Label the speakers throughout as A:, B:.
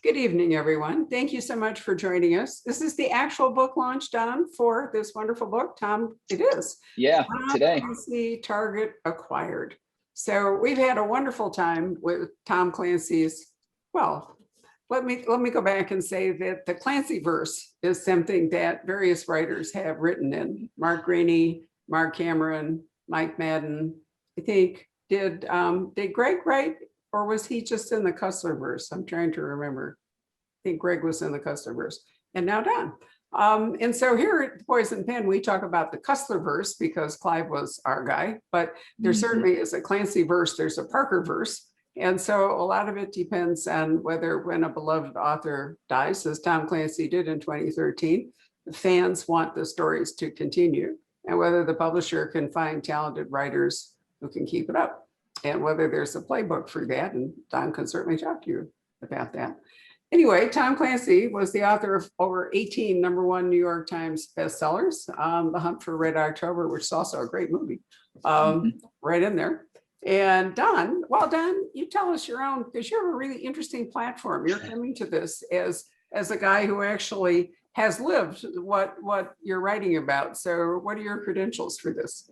A: Good evening, everyone. Thank you so much for joining us. This is the actual book launch, Don, for this wonderful book. Tom, it is.
B: Yeah, today.
A: Tom Clancy, Target Acquired. So we've had a wonderful time with Tom Clancy's, well, let me go back and say that the Clancy verse is something that various writers have written in. Mark Greaney, Mark Cameron, Mike Madden, I think. Did Greg write, or was he just in the Cussler verse? I'm trying to remember. I think Greg was in the Cussler verse, and now Don. And so here at Poison Pen, we talk about the Cussler verse because Clive was our guy, but there certainly is a Clancy verse, there's a Parker verse. And so a lot of it depends on whether when a beloved author dies, as Tom Clancy did in 2013, the fans want the stories to continue, and whether the publisher can find talented writers who can keep it up, and whether there's a playbook for that. And Don can certainly talk to you about that. Anyway, Tom Clancy was the author of over 18 #1 New York Times bestsellers, The Hunt for Red October, which is also a great movie, right in there. And Don, well, Don, you tell us your own, because you have a really interesting platform. You're coming to this as a guy who actually has lived what you're writing about. So what are your credentials for this?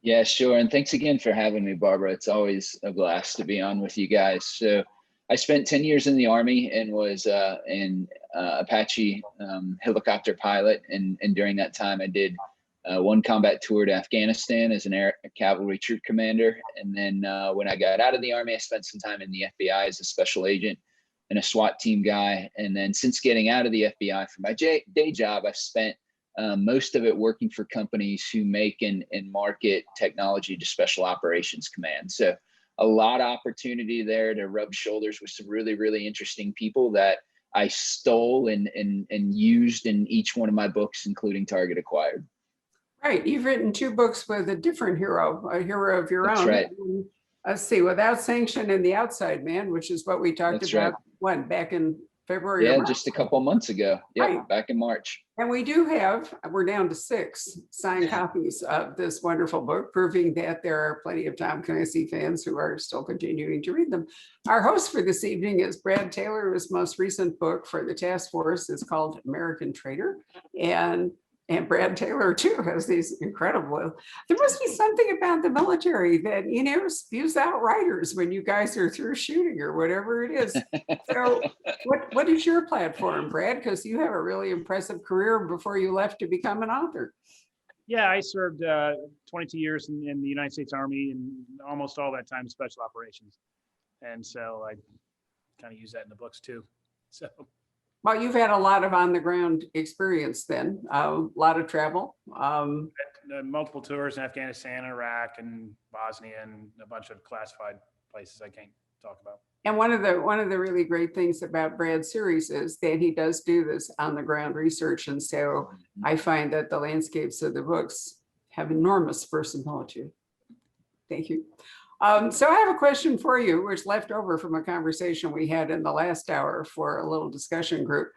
B: Yeah, sure. And thanks again for having me, Barbara. It's always a blast to be on with you guys. So I spent 10 years in the Army and was an Apache helicopter pilot. And during that time, I did one combat tour to Afghanistan as an air cavalry troop commander. And then when I got out of the Army, I spent some time in the FBI as a special agent and a SWAT team guy. And then since getting out of the FBI for my day job, I've spent most of it working for companies who make and market technology to special operations command. So a lot of opportunity there to rub shoulders with some really, really interesting people that I stole and used in each one of my books, including Target Acquired.
A: Right. You've written 2 books with a different hero, a hero of your own.
B: That's right.
A: Let's see, Without Sanction and The Outside Man, which is what we talked about when back in February.
B: Yeah, just a couple of months ago. Yeah, right. Back in March.
A: And we do have, we're down to 6 signed copies of this wonderful book, proving that there are plenty of Tom Clancy fans who are still continuing to read them. Our host for this evening is Brad Taylor, whose most recent book for the task force is called American Traitor. And Brad Taylor, too, has these incredible, there must be something about the military that, you know, spews out writers when you guys are through shooting or whatever it is. So what is your platform, Brad? Because you have a really impressive career before you left to become an author.
C: Yeah, I served 22 years in the United States Army, and almost all that time special operations. And so I kind of use that in the books, too. So.
A: Well, you've had a lot of on-the-ground experience then, a lot of travel.
C: Multiple tours in Afghanistan, Iraq, and Bosnia, and a bunch of classified places I can't talk about.
A: And one of the really great things about Brad's series is that he does do this on-the-ground research. And so I find that the landscapes of the books have enormous verisimilitude. Thank you. So I have a question for you, which left over from a conversation we had in the last hour for a little discussion group,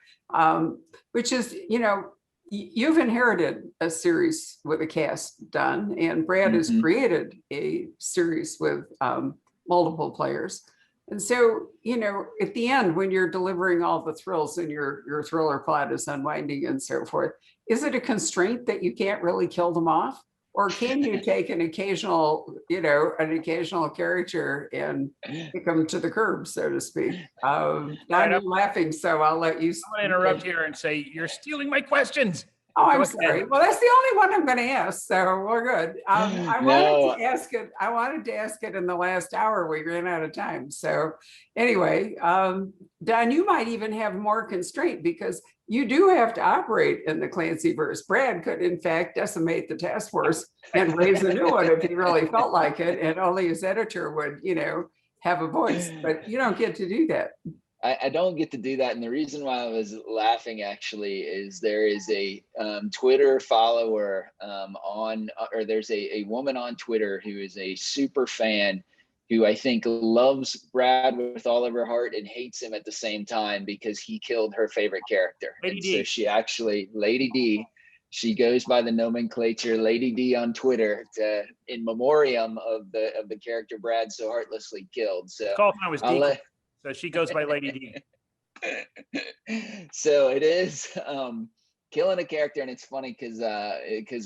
A: which is, you know, you've inherited a series with a cast done, and Brad has created a series with multiple players. And so, you know, at the end, when you're delivering all the thrills and your thriller plot is unwinding and so forth, is it a constraint that you can't really kill them off? Or can you take an occasional character and kick them to the curb, so to speak? I'm laughing, so I'll let you.
C: I'm going to interrupt here and say, you're stealing my questions.
A: Oh, I'm sorry. Well, that's the only one I'm going to ask, so we're good. I wanted to ask it in the last hour. We ran out of time. So anyway, Don, you might even have more constraint because you do have to operate in the Clancy verse. Brad could, in fact, decimate the task force and raise a new one if he really felt like it, and only his editor would, you know, have a voice. But you don't get to do that.
B: I don't get to do that. And the reason why I was laughing actually is there is a Twitter follower there's a woman on Twitter who is a super fan who I think loves Brad with all of her heart and hates him at the same time because he killed her favorite character.
C: Lady D.
B: So she actually, Lady D, she goes by the nomenclature Lady D on Twitter in memoriam of the character Brad so heartlessly killed. So
C: call was D. So she goes by Lady D.
B: So it is killing a character, and it's funny because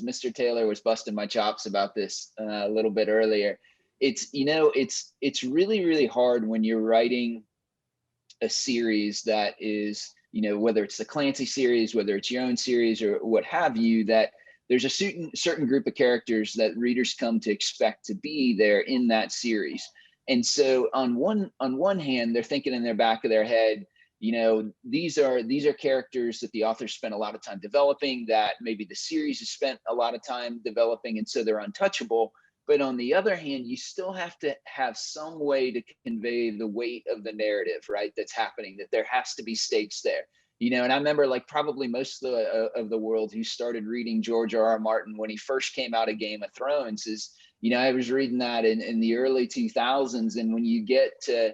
B: Mr. Taylor was busting my chops about this a little bit earlier. It's it's really, really hard when you're writing a series that is, whether it's the Clancy series, whether it's your own series or what have you, that there's a certain group of characters that readers come to expect to be there in that series. And so on one hand, they're thinking in their back of their head, these are characters that the author spent a lot of time developing, that maybe the series has spent a lot of time developing, and so they're untouchable. But on the other hand, you still have to have some way to convey the weight of the narrative, right? That's happening, that there has to be stakes there. And I remember like probably most of the world who started reading George R.R. Martin when he first came out of Game of Thrones is, I was reading that in the early 2000s. And when you get to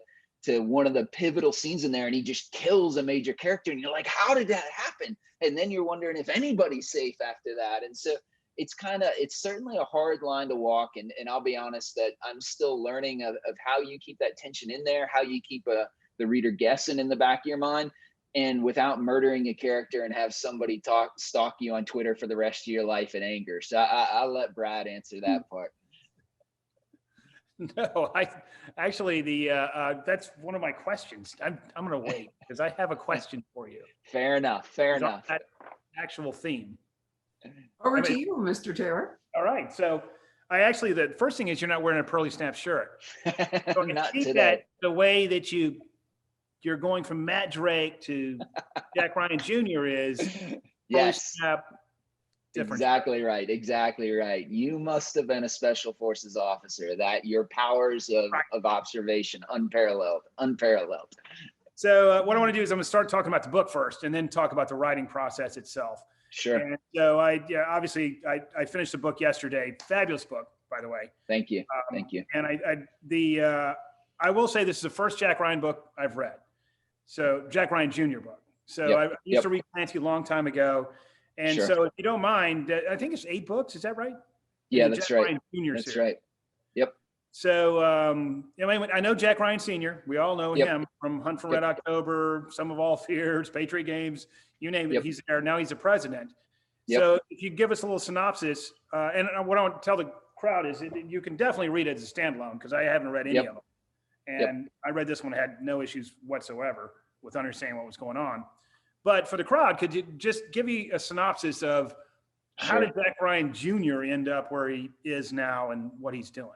B: one of the pivotal scenes in there and he just kills a major character and you're like, how did that happen? And then you're wondering if anybody's safe after that. And so it's certainly a hard line to walk. And I'll be honest that I'm still learning of how you keep that tension in there, how you keep the reader guessing in the back of your mind, and without murdering a character and have somebody stalk you on Twitter for the rest of your life in anger. So I'll let Brad answer that part.
C: No, that's one of my questions. I'm going to wait because I have a question for you.
B: Fair enough.
C: That actual theme.
A: Over to you, Mr. Taylor.
C: All right. So the first thing is you're not wearing a pearly snap shirt. So
B: Not
C: today. That the way that you're going from Matt Drake to Jack Ryan Jr. is
B: yes.
C: Snap,
B: exactly right. You must have been a special forces officer, that your powers of observation, unparalleled.
C: So what I want to do is I'm going to start talking about the book first and then talk about the writing process itself.
B: Sure.
C: And so I finished the book yesterday. Fabulous book, by the way.
B: Thank you.
C: And I will say this is the first Jack Ryan book I've read. So Jack Ryan Jr. book. So I used to read Clancy a long time ago. And so if you don't mind, I think it's 8 books. Is that right?
B: Yeah, that's
C: Jack
B: right.
C: Ryan Jr.
B: That's
C: series.
B: right. Yep.
C: So I know Jack Ryan Sr. We all know him from Hunt for Red October, Sum of All Fears, Patriot Games, you name it. He's there. Now he's the president. So if you give us a little synopsis, and what I want to tell the crowd is you can definitely read it as a standalone because I haven't read any of them. And I read this one, had no issues whatsoever with understanding what was going on. But for the crowd, could you just give me a synopsis of how did Jack Ryan Jr. end up where he is now and what he's doing?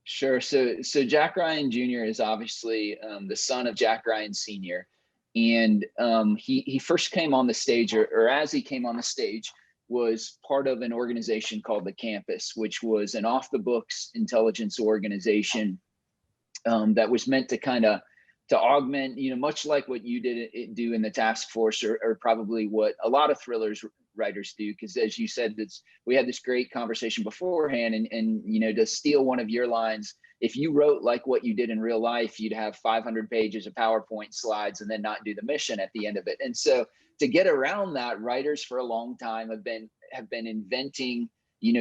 B: Sure. So Jack Ryan Jr. is obviously the son of Jack Ryan Sr. And he first came on the stage, or as he came on the stage, was part of an organization called the Campus, which was an off-the-books intelligence organization that was meant to augment, much like what you do in the task force, or probably what a lot of thrillers writers do. Because as you said, we had this great conversation beforehand, and to steal one of your lines, if you wrote like what you did in real life, you'd have 500 pages of PowerPoint slides and then not do the mission at the end of it. And so to get around that, writers for a long time have been inventing,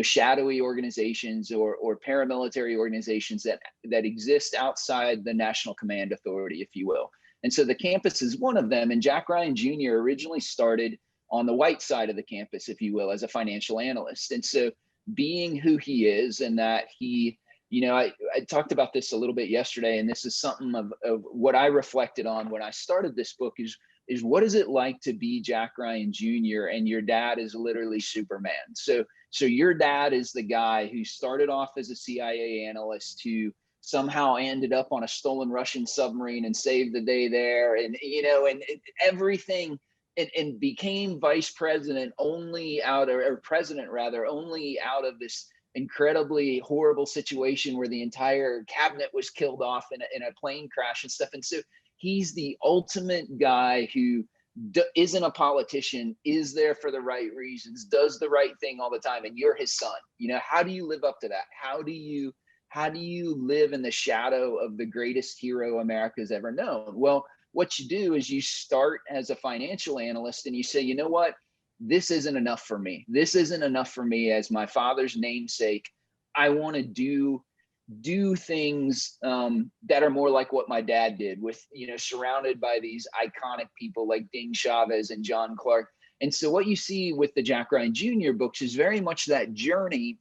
B: shadowy organizations or paramilitary organizations that exist outside the National Command Authority, if you will. And so the Campus is one of them. And Jack Ryan Jr. originally started on the white side of the campus, if you will, as a financial analyst. And so being who he is, and that he, I talked about this a little bit yesterday, and this is something of what I reflected on when I started this book is what is it like to be Jack Ryan Jr. and your dad is literally Superman. So your dad is the guy who started off as a CIA analyst who somehow ended up on a stolen Russian submarine and saved the day there, and everything, and became vice president only president only out of this incredibly horrible situation where the entire cabinet was killed off in a plane crash and stuff. And so he's the ultimate guy who isn't a politician, is there for the right reasons, does the right thing all the time, and you're his son. How do you live up to that? How do you live in the shadow of the greatest hero America's ever known? Well, what you do is you start as a financial analyst and you say, you know what? This isn't enough for me. This isn't enough for me as my father's namesake. I want to do do things that are more like what my dad did, with, surrounded by these iconic people like Ding Chavez and John Clark. And so what you see with the Jack Ryan Jr. books is very much that journey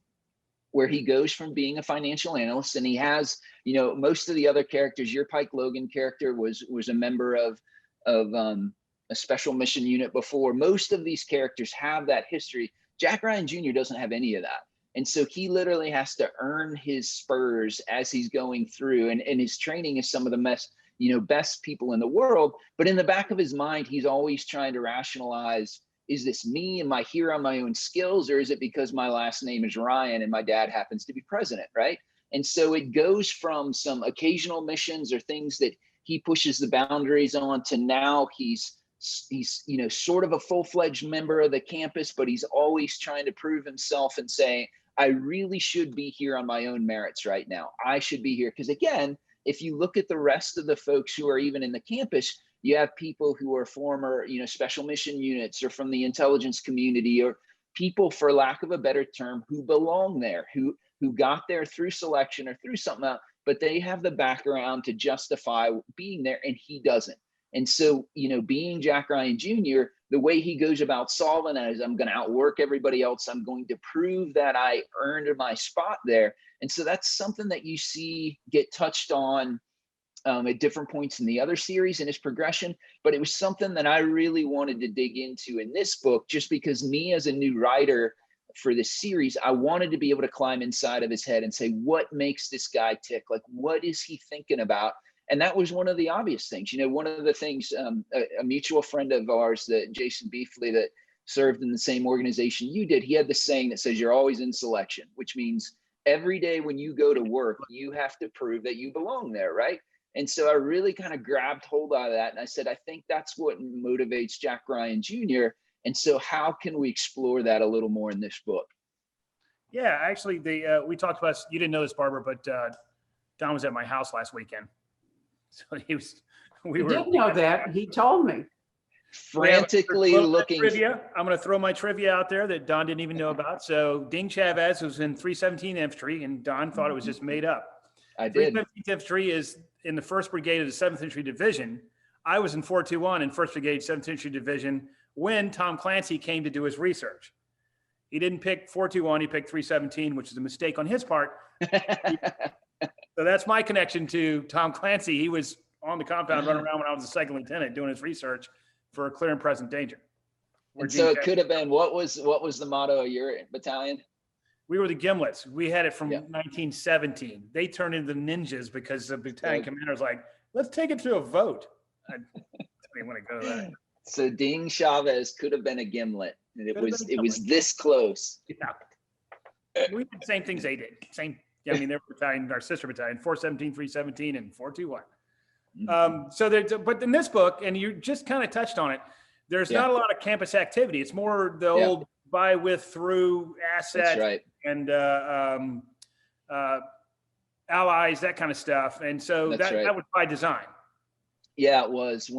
B: where he goes from being a financial analyst, and he has, most of the other characters, your Pike Logan character was a member of a special mission unit before. Most of these characters have that history. Jack Ryan Jr. doesn't have any of that. And so he literally has to earn his spurs as he's going through, and his training is some of the best people in the world. But in the back of his mind, he's always trying to rationalize, is this me? Am I here on my own skills? Or is it because my last name is Ryan and my dad happens to be president, right? And so it goes from some occasional missions or things that he pushes the boundaries on to now he's sort of a full-fledged member of the campus, but he's always trying to prove himself and say, I really should be here on my own merits right now. I should be here. Because again, if you look at the rest of the folks who are even in the campus, you have people who are former, special mission units or from the intelligence community, or people, for lack of a better term, who belong there, who got there through selection or through something else, but they have the background to justify being there, and he doesn't. And so, being Jack Ryan Jr., the way he goes about solving that is, I'm going to outwork everybody else. I'm going to prove that I earned my spot there. And so that's something that you see get touched on at different points in the other series in his progression. But it was something that I really wanted to dig into in this book, just because me as a new writer for this series, I wanted to be able to climb inside of his head and say, what makes this guy tick? Like, what is he thinking about? And that was one of the obvious things. One of the things, a mutual friend of ours, that Jason Beefley, that served in the same organization you did, he had this saying that says, you're always in selection, which means every day when you go to work, you have to prove that you belong there, right? And so I really kind of grabbed hold of that. And I said, I think that's what motivates Jack Ryan Jr. And so how can we explore that a little more in this book?
C: Yeah, actually, we talked about, you didn't know this, Barbara, but Don was at my house last weekend. So
A: We did know that. He told me.
B: Frantically looking.
C: Trivia. I'm going to throw my trivia out there that Don didn't even know about. So Ding Chavez was in 317 Infantry, and Don thought it was just made up.
B: I did.
C: 317th Infantry is in the 1st Brigade of the 7th Infantry Division. I was in 421 in 1st Brigade, 7th Infantry Division when Tom Clancy came to do his research. He didn't pick 421, he picked 317, which is a mistake on his part. So that's my connection to Tom Clancy. He was on the compound running around when I was a 2nd lieutenant doing his research for clear and present danger.
B: And so it could have been, what was the motto of your battalion?
C: We were the Gimlets. We had it from 1917. They turned into the Ninjas because the battalion commander was like, let's take it to a vote. I didn't want to go to that.
B: So Ding Chavez could have been a Gimlet. And it was this close.
C: Yeah. We did the same things they did. Same. Yeah, I mean, their battalion, our sister battalion, 417, 317, and 421. But in this book, and you just kind of touched on it, there's not a lot of campus activity. It's more the old by, with, through, asset, and allies, that kind of stuff. And so that was by design. Yeah,
B: it was.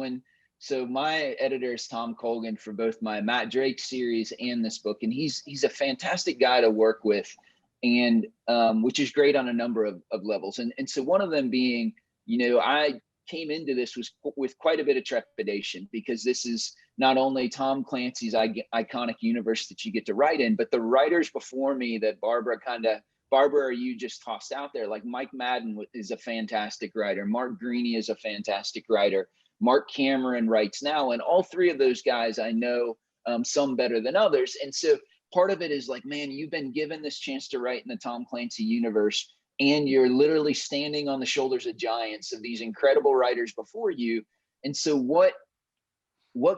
B: So my editor is Tom Colgan for both my Matt Drake series and this book, and he's a fantastic guy to work with, and which is great on a number of levels. And so one of them being, I came into this with quite a bit of trepidation, because this is not only Tom Clancy's iconic universe that you get to write in, but the writers before me that Barbara, you just tossed out there, like Mike Madden is a fantastic writer. Mark Greaney is a fantastic writer. Mark Cameron writes now, and all three of those guys I know, some better than others. And so part of it is like, man, you've been given this chance to write in the Tom Clancy universe, and you're literally standing on the shoulders of giants, of these incredible writers before you. And so what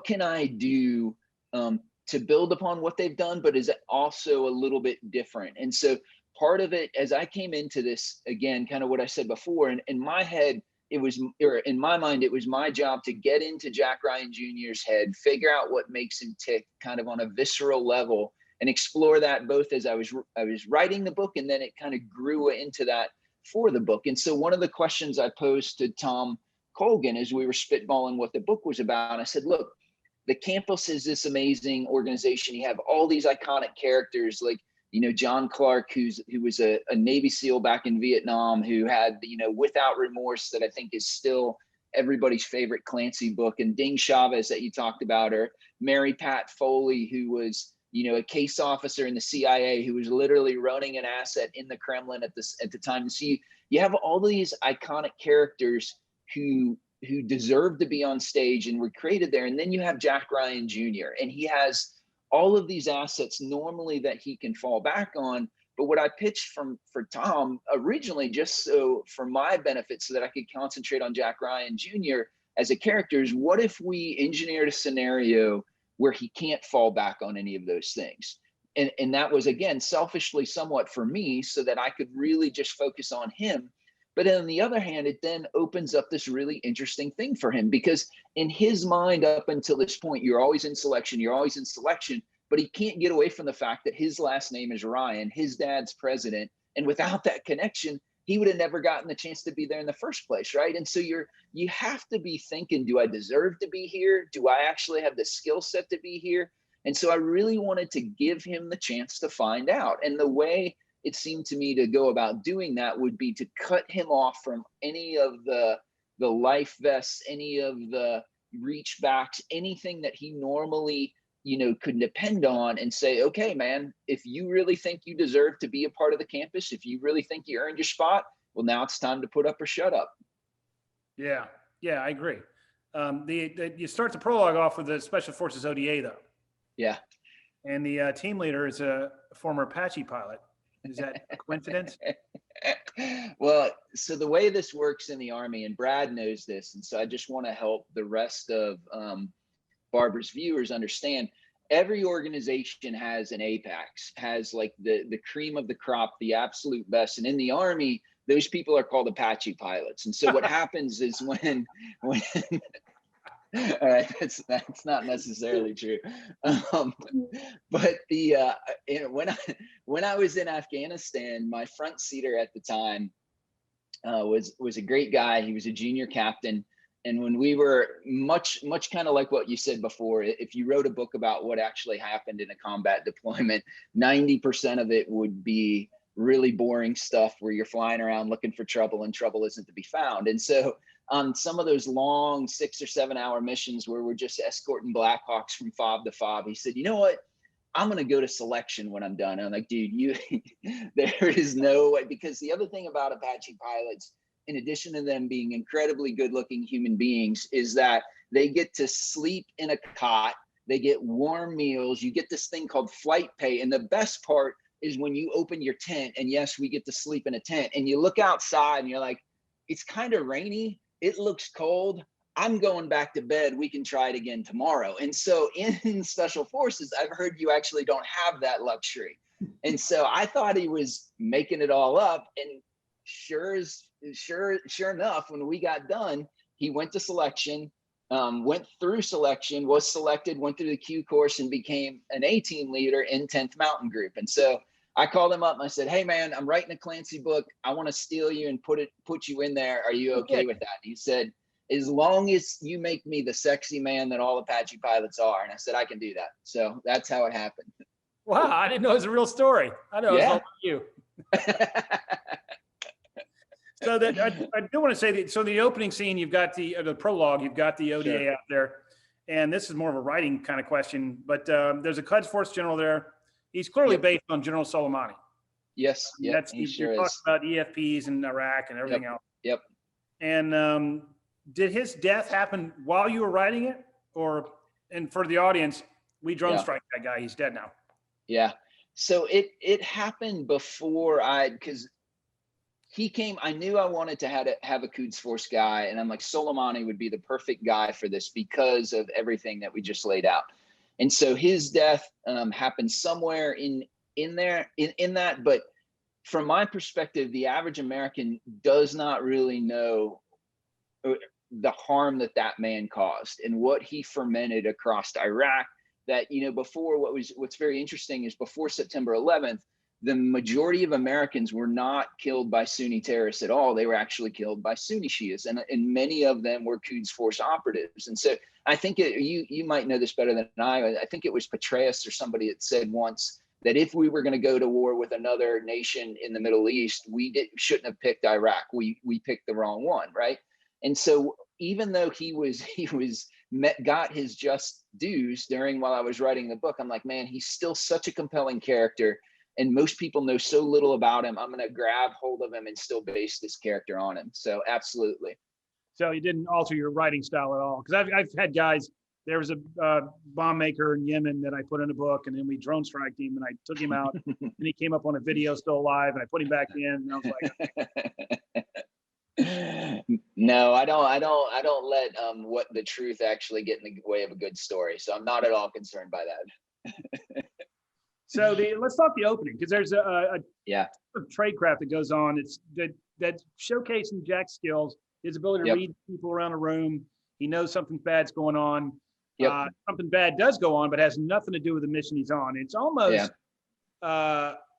B: can I do to build upon what they've done, but is also a little bit different? And so part of it, as I came into this, again, kind of what I said before, and in my head, in my mind, it was my job to get into Jack Ryan Jr.'s head, figure out what makes him tick kind of on a visceral level, and explore that both as I was writing the book, and then it kind of grew into that for the book. And so one of the questions I posed to Tom Colgan as we were spitballing what the book was about, I said, look, the campus is this amazing organization. You have all these iconic characters. Like, John Clark, who was a Navy SEAL back in Vietnam, who had, Without Remorse, that I think is still everybody's favorite Clancy book, and Ding Chavez that you talked about, or Mary Pat Foley, who was, a case officer in the CIA who was literally running an asset in the Kremlin at the time. So you have all these iconic characters who deserve to be on stage and were created there. And then you have Jack Ryan Jr., and he has all of these assets normally that he can fall back on. But what I pitched for Tom originally, just so for my benefit, so that I could concentrate on Jack Ryan Jr. as a character, is what if we engineered a scenario where he can't fall back on any of those things? And that was, again, selfishly somewhat for me, so that I could really just focus on him. But on the other hand, it then opens up this really interesting thing for him, because in his mind, up until this point, you're always in selection, but he can't get away from the fact that his last name is Ryan, his dad's president. And without that connection, he would have never gotten the chance to be there in the first place, right? And so you have to be thinking, do I deserve to be here? Do I actually have the skill set to be here? And so I really wanted to give him the chance to find out. And the way it seemed to me to go about doing that would be to cut him off from any of the life vests, any of the reach backs, anything that he normally, could depend on, and say, okay, man, if you really think you deserve to be a part of the campus, if you really think you earned your spot, well, now it's time to put up or shut up.
C: Yeah, I agree. You start the prologue off with the Special Forces ODA, though.
B: Yeah.
C: And the team leader is a former Apache pilot. Is that a coincidence?
B: Well, so the way this works in the Army, and Brad knows this, and so I just want to help the rest of Barbara's viewers understand, every organization has an apex, has like the cream of the crop, the absolute best. And in the Army, those people are called Apache pilots. And so what happens is when all right, that's not necessarily true. But when I was in Afghanistan, my front seater at the time was a great guy. He was a junior captain. And when we were much kind of like what you said before, if you wrote a book about what actually happened in a combat deployment, 90% of it would be really boring stuff where you're flying around looking for trouble and trouble isn't to be found. And so on some of those long 6 or 7 hour missions where we're just escorting Blackhawks from fob to fob, he said, you know what? I'm going to go to selection when I'm done. And I'm like, dude, there is no way. Because the other thing about Apache pilots, in addition to them being incredibly good looking human beings, is that they get to sleep in a cot. They get warm meals. You get this thing called flight pay. And the best part is when you open your tent, and yes, we get to sleep in a tent, and you look outside and you're like, it's kind of rainy. It looks cold. I'm going back to bed. We can try it again tomorrow. And so in Special Forces, I've heard you actually don't have that luxury. And so I thought he was making it all up. And sure enough, when we got done, he went to selection, went through selection, was selected, went through the Q course, and became an A-team leader in 10th Mountain Group. And so I called him up and I said, hey man, I'm writing a Clancy book. I want to steal you and put you in there. Are you okay with that? He said, as long as you make me the sexy man that all Apache pilots are. And I said, I can do that. So that's how it happened.
C: Wow, I didn't know it was a real story. I know it was all about you. So that I do want to say that. So the opening scene, you've got the prologue, you've got the ODA out there, and this is more of a writing kind of question. But there's a Quds Force general there. He's clearly based on General Soleimani.
B: Yes,
C: He sure talks about EFPs in Iraq and everything else.
B: Yep.
C: And did his death happen while you were writing it, and for the audience, we drone strike that guy. He's dead now.
B: Yeah. So it happened before because he came. I knew I wanted to have a Quds Force guy, and I'm like, Soleimani would be the perfect guy for this because of everything that we just laid out. And so his death happened somewhere in that. But from my perspective, the average American does not really know the harm that man caused and what he fermented across Iraq. That, before what's very interesting is before September 11th, the majority of Americans were not killed by Sunni terrorists at all. They were actually killed by Sunni Shias, and many of them were Quds Force operatives. And so I think you might know this better than I think it was Petraeus or somebody that said once that if we were going to go to war with another nation in the Middle East, shouldn't have picked Iraq. We picked the wrong one, right? And so even though got his just dues while I was writing the book, I'm like, man, he's still such a compelling character, and most people know so little about him. I'm going to grab hold of him and still base this character on him. So absolutely.
C: So you didn't alter your writing style at all? Because I've had guys. There was a bomb maker in Yemen that I put in a book, and then we drone striked him, and I took him out, and he came up on a video still alive, and I put him back in, and I was
B: like, no, I don't let what the truth actually get in the way of a good story. So I'm not at all concerned by that.
C: So let's talk the opening, because there's a tradecraft that goes on. It's that showcasing Jack's skills, his ability to read people around a room. He knows something bad's going on. Something bad does go on, but has nothing to do with the mission he's on. It's almost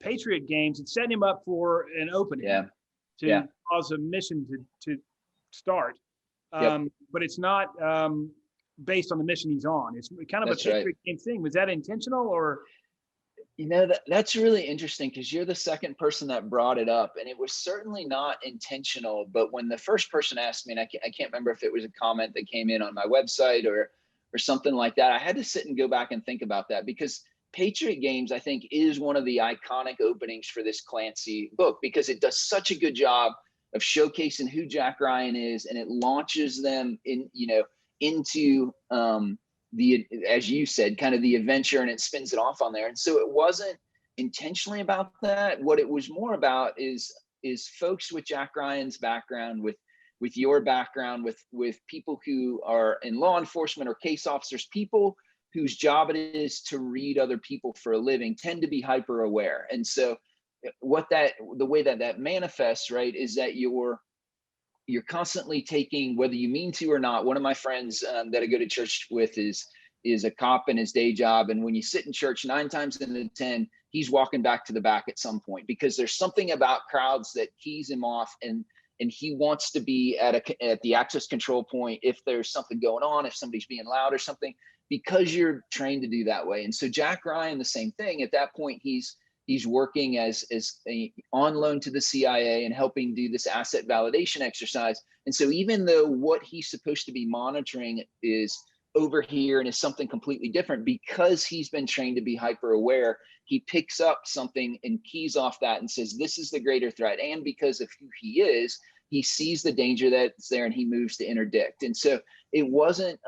C: Patriot games. It's setting him up for an opening to cause a mission to start. But it's not based on the mission he's on. It's kind of a Patriot game thing. Was that intentional, or?
B: You know, that's really interesting, because you're the second person that brought it up, and it was certainly not intentional. But when the first person asked me, and I can't remember if it was a comment that came in on my website or something like that, I had to sit and go back and think about that, because Patriot Games, I think, is one of the iconic openings for this Clancy book, because it does such a good job of showcasing who Jack Ryan is, and it launches them into as you said, kind of the adventure, and it spins it off on there. And so it wasn't intentionally about that. What it was more about is folks with Jack Ryan's background, with your background, with people who are in law enforcement or case officers, people whose job it is to read other people for a living, tend to be hyper aware. And so the way that manifests, right, is that you're constantly taking, whether you mean to or not. One of my friends that I go to church with is a cop in his day job. And when you sit in church, 9 times out of 10, he's walking back to the back at some point, because there's something about crowds that keys him off, and he wants to be at the access control point if there's something going on, if somebody's being loud or something, because you're trained to do that way. And so Jack Ryan, the same thing. At that point, he's working as on loan to the CIA and helping do this asset validation exercise. And so even though what he's supposed to be monitoring is over here and is something completely different, because he's been trained to be hyper aware, he picks up something and keys off that and says, this is the greater threat. And because of who he is, he sees the danger that's there, and he moves to interdict. And so it wasn't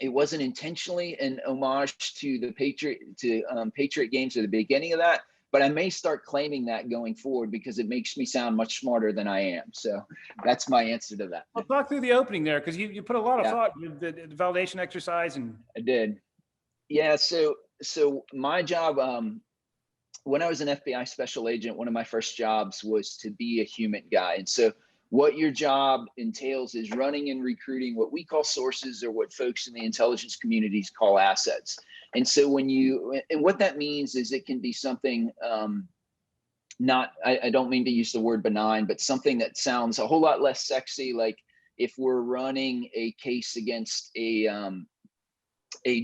B: intentionally an homage to the Patriot Games at the beginning of that, but I may start claiming that going forward, because it makes me sound much smarter than I am. So that's my answer to that.
C: Well, talk through the opening there, because you put a lot of thought into the validation exercise. And
B: I did. Yeah. So my job, when I was an FBI special agent, one of my first jobs was to be a human guy. And so what your job entails is running and recruiting what we call sources, or what folks in the intelligence communities call assets. And so what that means is it can be something, I don't mean to use the word benign, but something that sounds a whole lot less sexy. Like if we're running a case against a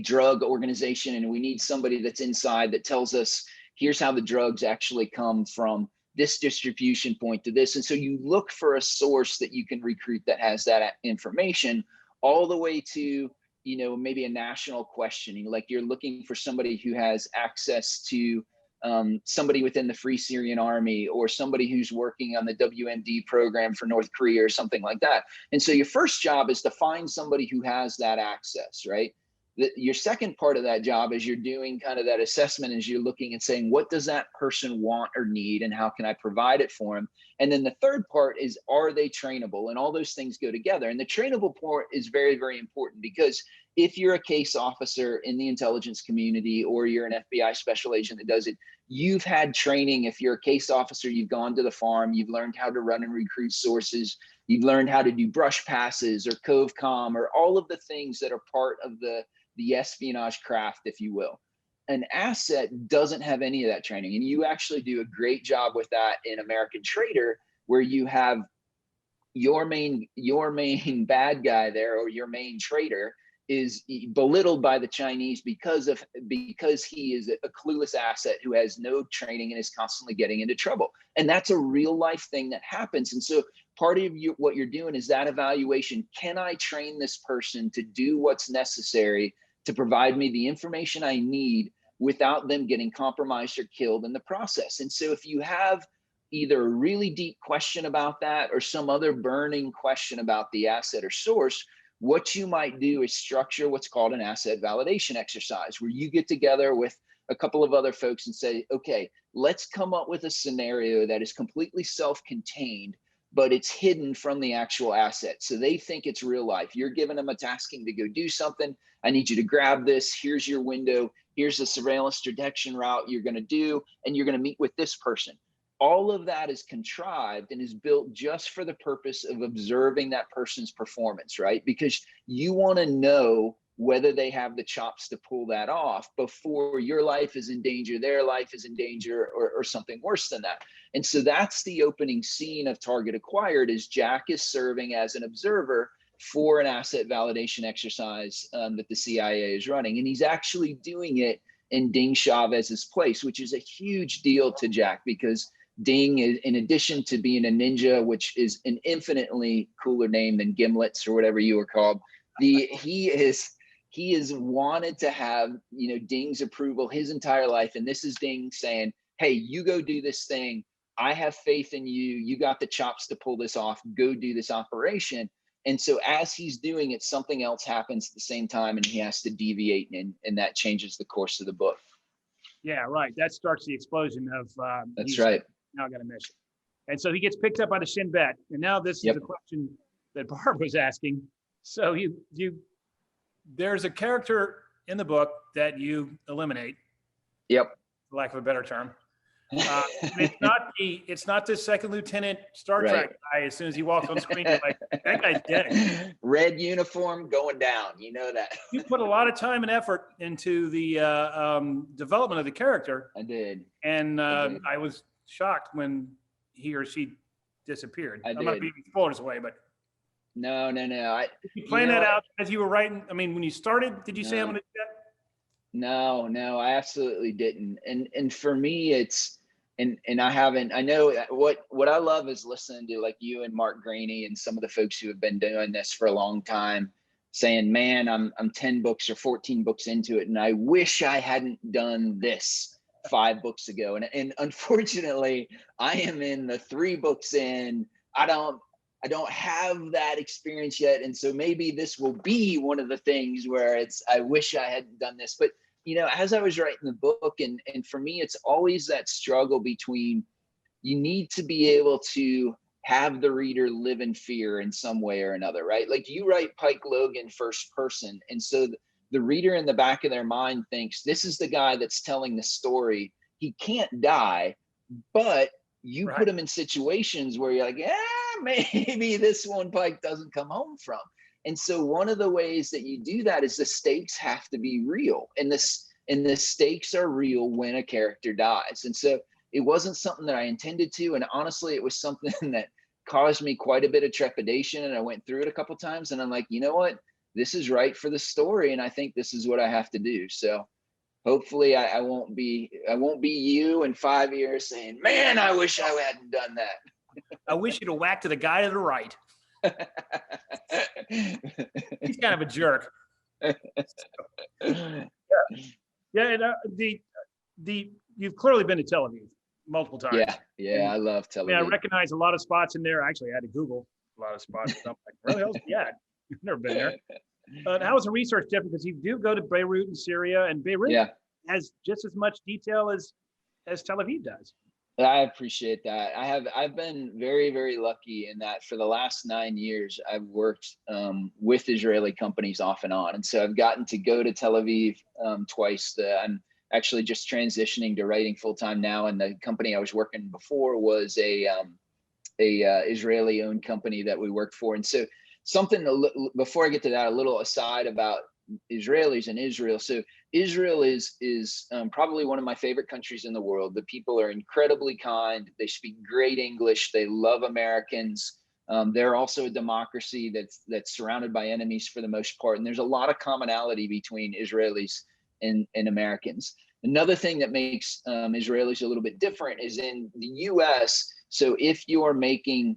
B: drug organization, and we need somebody that's inside that tells us, here's how the drugs actually come from this distribution point to this. And so you look for a source that you can recruit that has that information, all the way to, maybe a national questioning. Like you're looking for somebody who has access to somebody within the Free Syrian Army, or somebody who's working on the WMD program for North Korea or something like that. And so your first job is to find somebody who has that access, right? Your second part of that job is you're doing kind of that assessment, as you're looking and saying, what does that person want or need, and how can I provide it for them? And then the third part is, are they trainable? And all those things go together. And the trainable part is very, very important, because if you're a case officer in the intelligence community, or you're an FBI special agent that does it, you've had training. If you're a case officer, you've gone to the farm, you've learned how to run and recruit sources, you've learned how to do brush passes or COVCOM, or all of the things that are part of the espionage craft, if you will. An asset doesn't have any of that training. And you actually do a great job with that in American Traitor, where you have your main bad guy there, or your main traitor, is belittled by the Chinese because he is a clueless asset who has no training and is constantly getting into trouble. And that's a real life thing that happens. And so part of what you're doing is that evaluation. Can I train this person to do what's necessary to provide me the information I need without them getting compromised or killed in the process? And so if you have either a really deep question about that or some other burning question about the asset or source, what you might do is structure what's called an asset validation exercise, where you get together with a couple of other folks and say, okay, let's come up with a scenario that is completely self-contained, but it's hidden from the actual asset. So they think it's real life. You're giving them a tasking to go do something. I need you to grab this. Here's your window. Here's the surveillance detection route you're going to do, and you're going to meet with this person. All of that is contrived and is built just for the purpose of observing that person's performance, right? Because you want to know whether they have the chops to pull that off before your life is in danger, their life is in danger, or something worse than that. And so that's the opening scene of Target Acquired, is Jack is serving as an observer for an asset validation exercise that the CIA is running. And he's actually doing it in Ding Chavez's place, which is a huge deal to Jack, because Ding is, in addition to being a ninja, which is an infinitely cooler name than Gimlets or whatever you were called, he is wanted to have, you know, Ding's approval his entire life. And this is Ding saying, hey, you go do this thing. I have faith in you. You got the chops to pull this off. Go do this operation. And so as he's doing it, something else happens at the same time, and he has to deviate, and that changes the course of the book.
C: Yeah, right. That starts the explosion of
B: That's right.
C: Now got a mission. And so he gets picked up by the Shin Bet. And now this is the question that Barb was asking. So there's a character in the book that you eliminate.
B: Yep.
C: For lack of a better term. It's not the second lieutenant Star Trek guy. As soon as he walks on screen, you're like, that guy's dead.
B: Red uniform going down. You know that.
C: You put a lot of time and effort into the development of the character.
B: I did.
C: And I was shocked when he or she disappeared. I'm not giving spoilers away, but
B: no.
C: Did you plan that out as you were writing? I mean, when you started, did you say I'm going to do that?
B: No, I absolutely didn't. And for me, it's and I haven't. I know what I love is listening to like you and Mark Graney and some of the folks who have been doing this for a long time, saying, "Man, I'm 10 books or 14 books into it, and I wish I hadn't done this 5 books ago." And unfortunately, I am in the 3 books in. I don't have that experience yet. And so maybe this will be one of the things where I wish I hadn't done this. But, you know, as I was writing the book, and for me, it's always that struggle between, you need to be able to have the reader live in fear in some way or another, right? Like you write Pike Logan first person. And so the reader in the back of their mind thinks, this is the guy that's telling the story. He can't die, but you put him in situations where you're like, yeah, maybe this one Pike doesn't come home from. And so one of the ways that you do that is the stakes have to be real. And the stakes are real when a character dies. And so it wasn't something that I intended to. And honestly, it was something that caused me quite a bit of trepidation. And I went through it a couple of times, and I'm like, you know what? This is right for the story. And I think this is what I have to do. So hopefully I won't be you in 5 years saying, man, I wish I hadn't done that.
C: I wish you'd have whacked to the guy to the right. He's kind of a jerk. Yeah. And you've clearly been to Tel Aviv multiple times.
B: Yeah, I love Tel Aviv.
C: I recognize a lot of spots in there. Actually, I had to Google a lot of spots. I'm like, where the hell's yeah? I've never been there. How was the research different? Because you do go to Beirut and Syria, and Beirut has just as much detail as Tel Aviv does.
B: I appreciate that. I've been very, very lucky in that for the last 9 years, I've worked with Israeli companies off and on. And so I've gotten to go to Tel Aviv twice. I'm actually just transitioning to writing full time now. And the company I was working before was a Israeli owned company that we worked for. And so before I get to that, a little aside about Israelis and Israel. So Israel is probably one of my favorite countries in the world. The people are incredibly kind. They speak great English. They love Americans. They're also a democracy that's surrounded by enemies for the most part. And there's a lot of commonality between Israelis and Americans. Another thing that makes Israelis a little bit different is in the US. So if you're working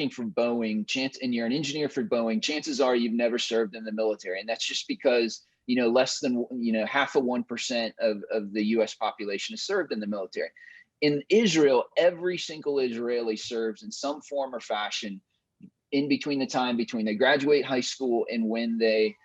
B: for Boeing, and you're an engineer for Boeing, chances are you've never served in the military. And that's just because, less than, 0.5% of the US population is served in the military. In Israel, every single Israeli serves in some form or fashion in between the time between they graduate high school and when they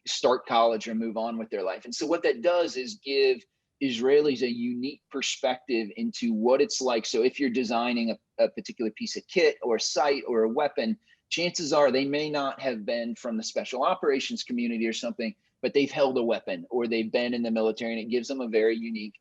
B: start college or move on with their life. And so what that does is give Israelis a unique perspective into what it's like. So if you're designing a particular piece of kit or a site or a weapon, chances are they may not have been from the special operations community or something, but they've held a weapon or they've been in the military, and it gives them a very unique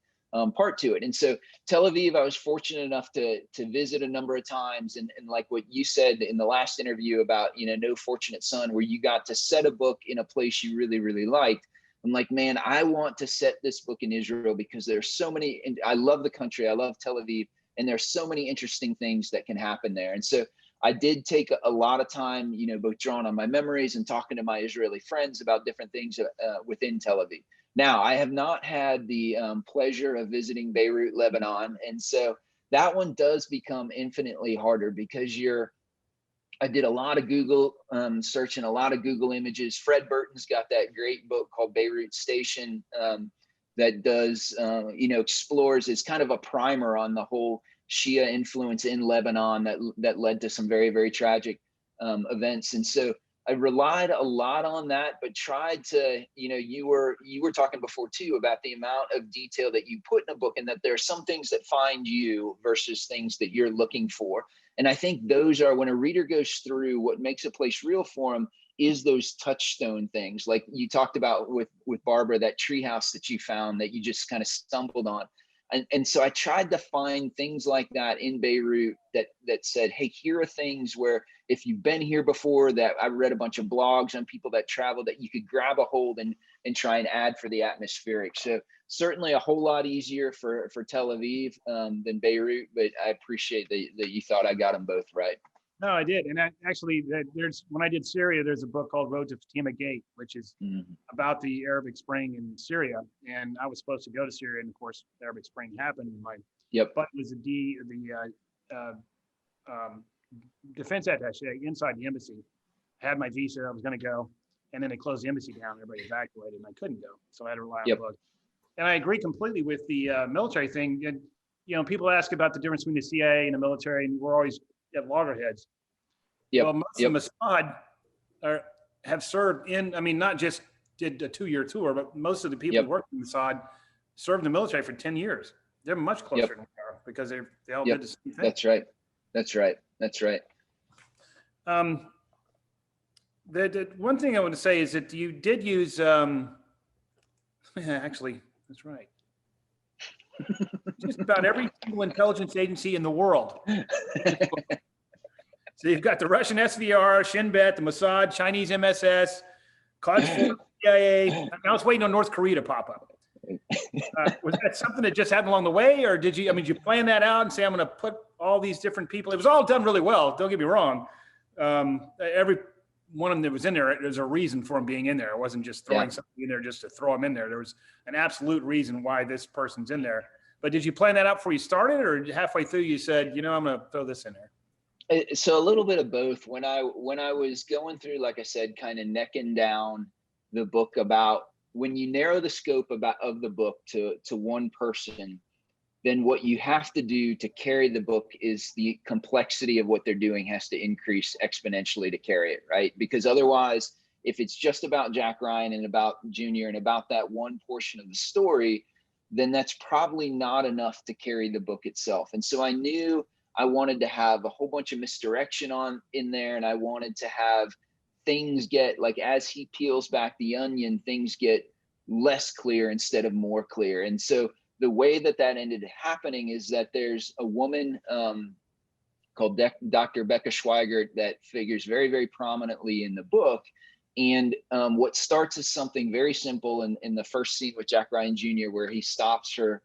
B: part to it. And so Tel Aviv, I was fortunate enough to visit a number of times, and like what you said in the last interview about, No Fortunate Son, where you got to set a book in a place you really, really liked. I'm like, man, I want to set this book in Israel because there's so many, and I love the country, I love Tel Aviv, and there's so many interesting things that can happen there. And so I did take a lot of time, both drawing on my memories and talking to my Israeli friends about different things within Tel Aviv. Now, I have not had the pleasure of visiting Beirut, Lebanon. And so that one does become infinitely harder because I did a lot of Google searching, a lot of Google images. Fred Burton's got that great book called Beirut Station that does, explores, it's kind of a primer on the whole Shia influence in Lebanon that led to some very, very tragic events. And so I relied a lot on that, but tried to, you were talking before too about the amount of detail that you put in a book, and that there are some things that find you versus things that you're looking for. And I think those are, when a reader goes through, what makes a place real for them is those touchstone things. Like you talked about with Barbara, that treehouse that you found that you just kind of stumbled on. And so I tried to find things like that in Beirut that said, hey, here are things where if you've been here before, that I read a bunch of blogs on people that travel, that you could grab a hold and try and add for the atmospheric. So certainly a whole lot easier for Tel Aviv than Beirut, but I appreciate that you thought I got them both right.
C: No, I did. And actually, when I did Syria, there's a book called Road to Fatima Gate, which is about the Arabic Spring in Syria. And I was supposed to go to Syria, and of course, the Arabic Spring happened. And my button was the defense attaché inside the embassy. Had my visa, I was going to go, and then they closed the embassy down. Everybody evacuated, and I couldn't go, so I had to rely on the book. And I agree completely with the military thing. And people ask about the difference between the CIA and the military, and we're always at loggerheads. Well, most of Mossad have served in, not just did a 2-year tour, but most of the people who worked in Mossad served in the military for 10 years. They're much closer than we are because they all did the same thing.
B: That's right.
C: The one thing I want to say is that you did use, actually, that's right. Just about every single intelligence agency in the world. So you've got the Russian SVR, Shin Bet, the Mossad, Chinese MSS, CIA. I was waiting on North Korea to pop up. Was that something that just happened along the way, or did you plan that out and say, I'm going to put all these different people? It was all done really well. Don't get me wrong. Every one of them that was in there, there's a reason for them being in there. It wasn't just throwing something in there just to throw them in there. There was an absolute reason why this person's in there. But did you plan that out before you started, or halfway through you said, I'm going to throw this in there?
B: So a little bit of both. When I was going through, like I said, kind of necking down the book, about when you narrow the scope of the book to one person, then what you have to do to carry the book is the complexity of what they're doing has to increase exponentially to carry it, right? Because otherwise, if it's just about Jack Ryan and about Junior and about that one portion of the story, then that's probably not enough to carry the book itself. And so I knew I wanted to have a whole bunch of misdirection in there, and I wanted to have things get, like, as he peels back the onion, things get less clear instead of more clear. And so the way that ended happening is that there's a woman called Dr. Becca Schweigert that figures very, very prominently in the book. And what starts as something very simple in the first scene with Jack Ryan Jr., where he stops her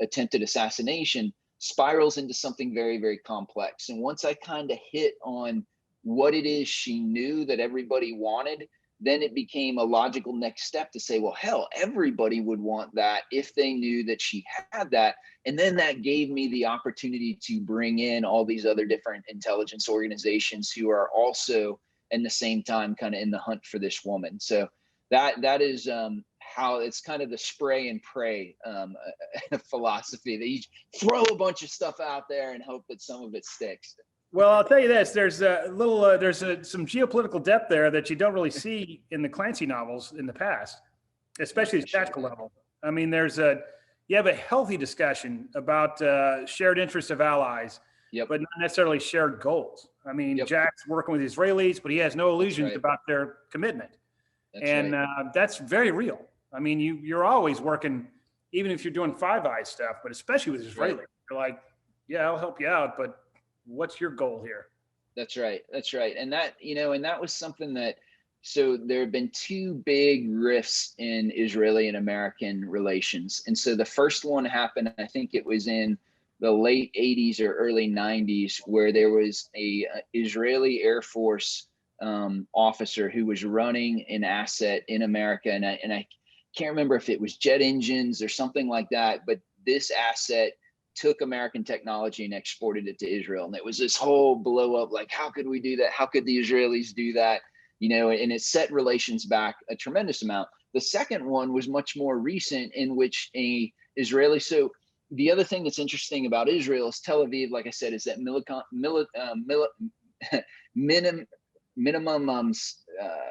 B: attempted assassination, spirals into something very, very complex. And once I kind of hit on what it is she knew that everybody wanted, then it became a logical next step to say, well, hell, everybody would want that if they knew that she had that. And then that gave me the opportunity to bring in all these other different intelligence organizations who are also in the same time kind of in the hunt for this woman. So that is how it's kind of the spray and pray philosophy, that you throw a bunch of stuff out there and hope that some of it sticks.
C: Well, I'll tell you this, there's some geopolitical depth there that you don't really see in the Clancy novels in the past, especially at the tactical level. I mean, you have a healthy discussion about shared interests of allies, but not necessarily shared goals. I mean, Jack's working with the Israelis, but he has no illusions about their commitment. That's very real. I mean, you're always working, even if you're doing Five Eyes stuff, but especially with Israelis, you're like, yeah, I'll help you out, but what's your goal here?
B: That's right. And that, and that was something that, so there have been two big rifts in Israeli and American relations. And so the first one happened, I think it was in the late 80s or early 90s, where there was a Israeli Air Force officer who was running an asset in America. And I can't remember if it was jet engines or something like that, but this asset took American technology and exported it to Israel. And it was this whole blow up, like, how could we do that? How could the Israelis do that? And it set relations back a tremendous amount. The second one was much more recent, in which a Israeli, so the other thing that's interesting about Israel is Tel Aviv, like I said, is that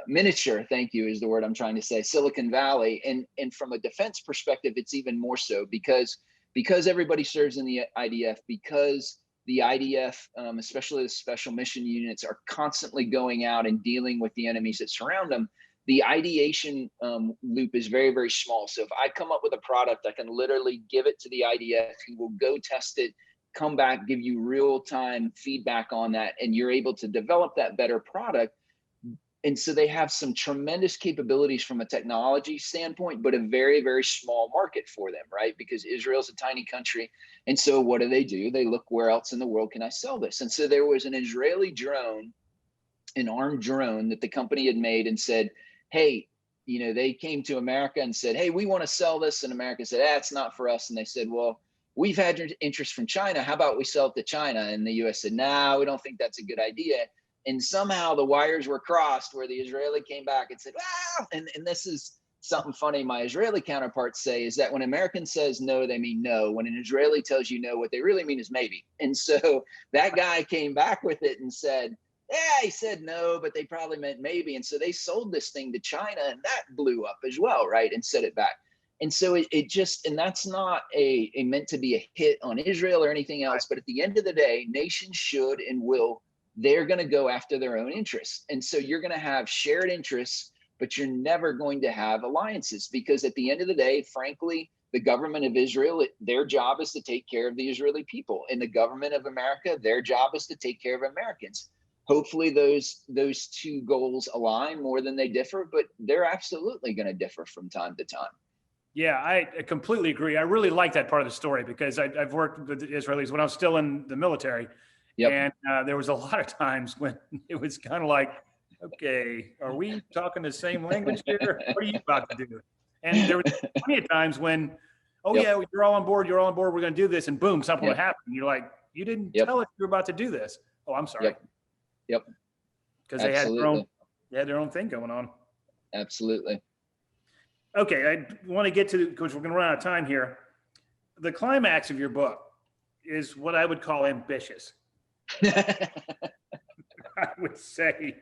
B: miniature, thank you, is the word I'm trying to say, Silicon Valley. And from a defense perspective, it's even more so because everybody serves in the IDF, because the IDF, especially the special mission units, are constantly going out and dealing with the enemies that surround them. The ideation loop is very, very small. So if I come up with a product, I can literally give it to the IDF, who will go test it, come back, give you real-time feedback on that, and you're able to develop that better product. And so they have some tremendous capabilities from a technology standpoint, but a very, very small market for them, right? Because Israel's a tiny country. And so what do? They look, where else in the world can I sell this? And so there was an Israeli drone, an armed drone that the company had made, and said, hey, they came to America and said, hey, we want to sell this. And America said, it's not for us. And they said, well, we've had interest from China. How about we sell it to China? And the US said, no, we don't think that's a good idea. And somehow the wires were crossed, where the Israeli came back and said, wow. And this is something funny my Israeli counterparts say, is that when American says no, they mean no. When an Israeli tells you no, what they really mean is maybe. And so that guy came back with it and said, he said no, but they probably meant maybe. And so they sold this thing to China, and that blew up as well, right? And set it back. And so it just, and that's not a meant to be a hit on Israel or anything else. But at the end of the day, nations should and will, they're going to go after their own interests. And so you're going to have shared interests, but you're never going to have alliances, because at the end of the day, frankly, the government of Israel, their job is to take care of the Israeli people, and the government of America, their job is to take care of Americans. Hopefully those two goals align more than they differ, but they're absolutely going to differ from time to time.
C: Yeah, I completely agree. I really like that part of the story, because I've worked with the Israelis when I was still in the military. And there was a lot of times when it was kind of like, okay, are we talking the same language here? What are you about to do? And there was plenty of times when, yeah, you're all on board, we're going to do this, and boom, something would happen. You're like, you didn't tell us you were about to do this. Oh, I'm sorry. Because they had their own thing going on.
B: Absolutely.
C: Okay, I want to get to, because we're going to run out of time here. The climax of your book is what I would call ambitious. I would say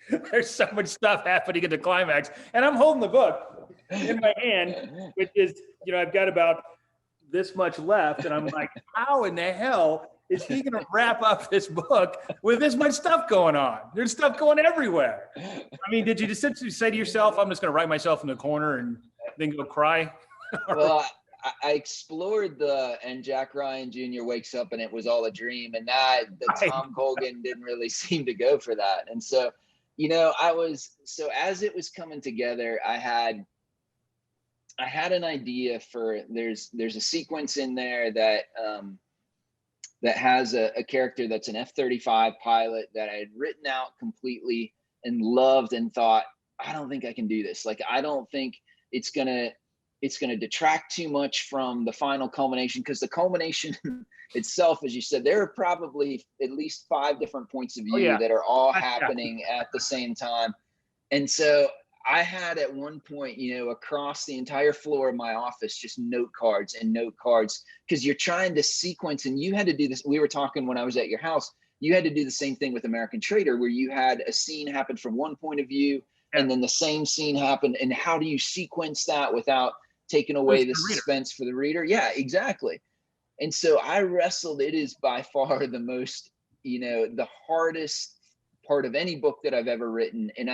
C: there's so much stuff happening in the climax, and I'm holding the book in my hand, which is, I've got about this much left, and I'm like, how in the hell is he going to wrap up this book with this much stuff going on? There's stuff going everywhere. I mean, did you just simply say to yourself, I'm just going to write myself in the corner and then go cry?
B: Well, I explored and Jack Ryan Jr. wakes up and it was all a dream, and Tom Colgan didn't really seem to go for that. And so, as it was coming together, I had an idea for, there's a sequence in there that that has a character that's an F-35 pilot that I had written out completely and loved and thought, I don't think I can do this. Like, I don't think it's gonna detract too much from the final culmination, because the culmination itself, as you said, there are probably at least 5 different points of view that are all happening at the same time. And so I had at one point, across the entire floor of my office, just note cards, because you're trying to sequence, and you had to do this. We were talking when I was at your house, you had to do the same thing with American Traitor, where you had a scene happen from one point of view, and then the same scene happened. And how do you sequence that without taking away the suspense for the reader? Yeah, exactly. And so I wrestled. It is by far the most, the hardest part of any book that I've ever written. And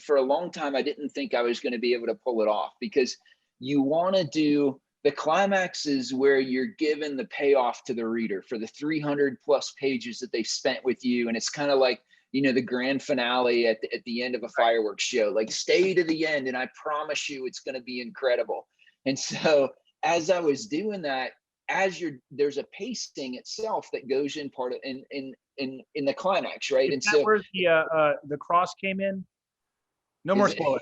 B: for a long time, I didn't think I was going to be able to pull it off, because you want to do the climax is where you're given the payoff to the reader for the 300 plus pages that they've spent with you. And it's kind of like, the grand finale at the end of a fireworks show, like, stay to the end and I promise you it's going to be incredible. And so as I was doing that, there's a pacing itself that goes in part of in the climax, right?
C: Is
B: and
C: that
B: so
C: where the cross came in? No more spoilers.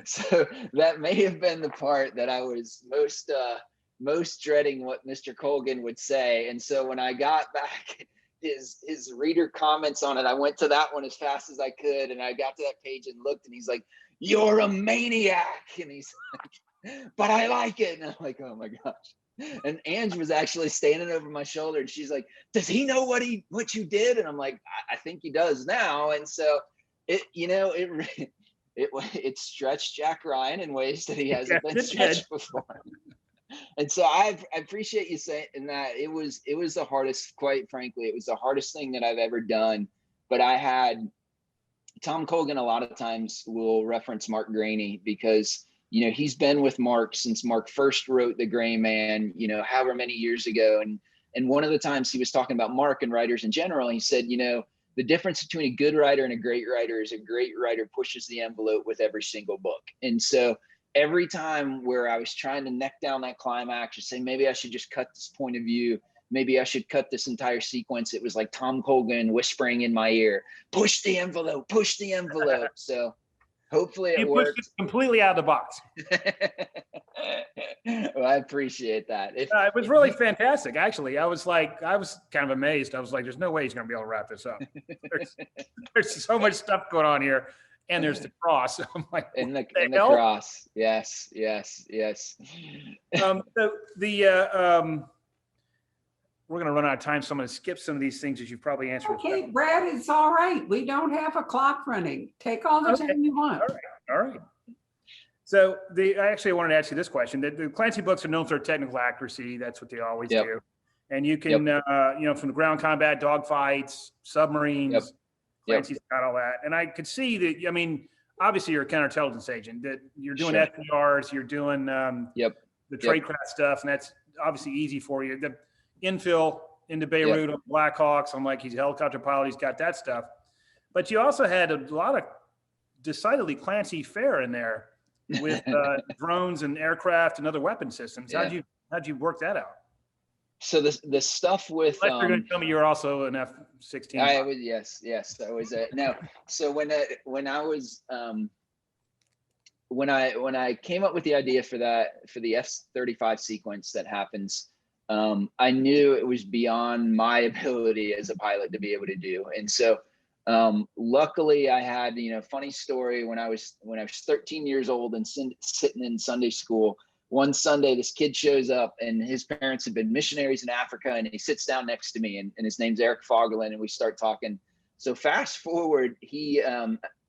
B: So that may have been the part that I was most dreading what Mr. Colgan would say. And so when I got back his reader comments on it, I went to that one as fast as I could, and I got to that page and looked, and he's like, "You're a maniac," and he's like, "But I like it," and I'm like, "Oh my gosh." And Ange was actually standing over my shoulder, and she's like, "Does he know what you did?" And I'm like, I think he does now. And so it stretched Jack Ryan in ways that he hasn't been stretched before. And so I appreciate you saying that. It was the hardest, quite frankly, it was the hardest thing that I've ever done. But I had Tom Colgan a lot of times will reference Mark Graney, because he's been with Mark since Mark first wrote The Gray Man, however many years ago. And one of the times he was talking about Mark and writers in general, he said, the difference between a good writer and a great writer is a great writer pushes the envelope with every single book. And so every time where I was trying to neck down that climax and say, maybe I should just cut this point of view, maybe I should cut this entire sequence, it was like Tom Colgan whispering in my ear, push the envelope, push the envelope. So hopefully it worked.
C: Pushed it completely out of the box.
B: Well, I appreciate that.
C: It was really fantastic. Actually, I was kind of amazed. I was like, there's no way he's going to be able to wrap this up. There's so much stuff going on here. And there's the cross. I'm like,
B: and the cross. Yes.
C: So we're going to run out of time, so I'm going to skip some of these things that you've probably answered.
A: Okay, Brad, it's all right. We don't have a clock running. Take all the time you want.
C: All right. So I actually wanted to ask you this question. The Clancy books are known for technical accuracy. That's what they always do. And you can, from the ground combat, dogfights, submarines, Clancy's got all that. And I could see that, obviously you're a counterintelligence agent, that you're doing SPRs, you're doing the tradecraft stuff, and that's obviously easy for you. The infill into Beirut on Blackhawks, I'm like, he's a helicopter pilot, he's got that stuff. But you also had a lot of decidedly Clancy fare in there with drones and aircraft and other weapon systems. How'd you work that out?
B: So the stuff with
C: you're going to tell me you're also an F-16.
B: I was yes. I was no. So when I came up with the idea for the F-35 sequence that happens, I knew it was beyond my ability as a pilot to be able to do. And so luckily I had, funny story, when I was 13 years old and sitting in Sunday school, one Sunday, this kid shows up, and his parents had been missionaries in Africa, and he sits down next to me, and his name's Eric Fogelin, and we start talking. So fast forward, he,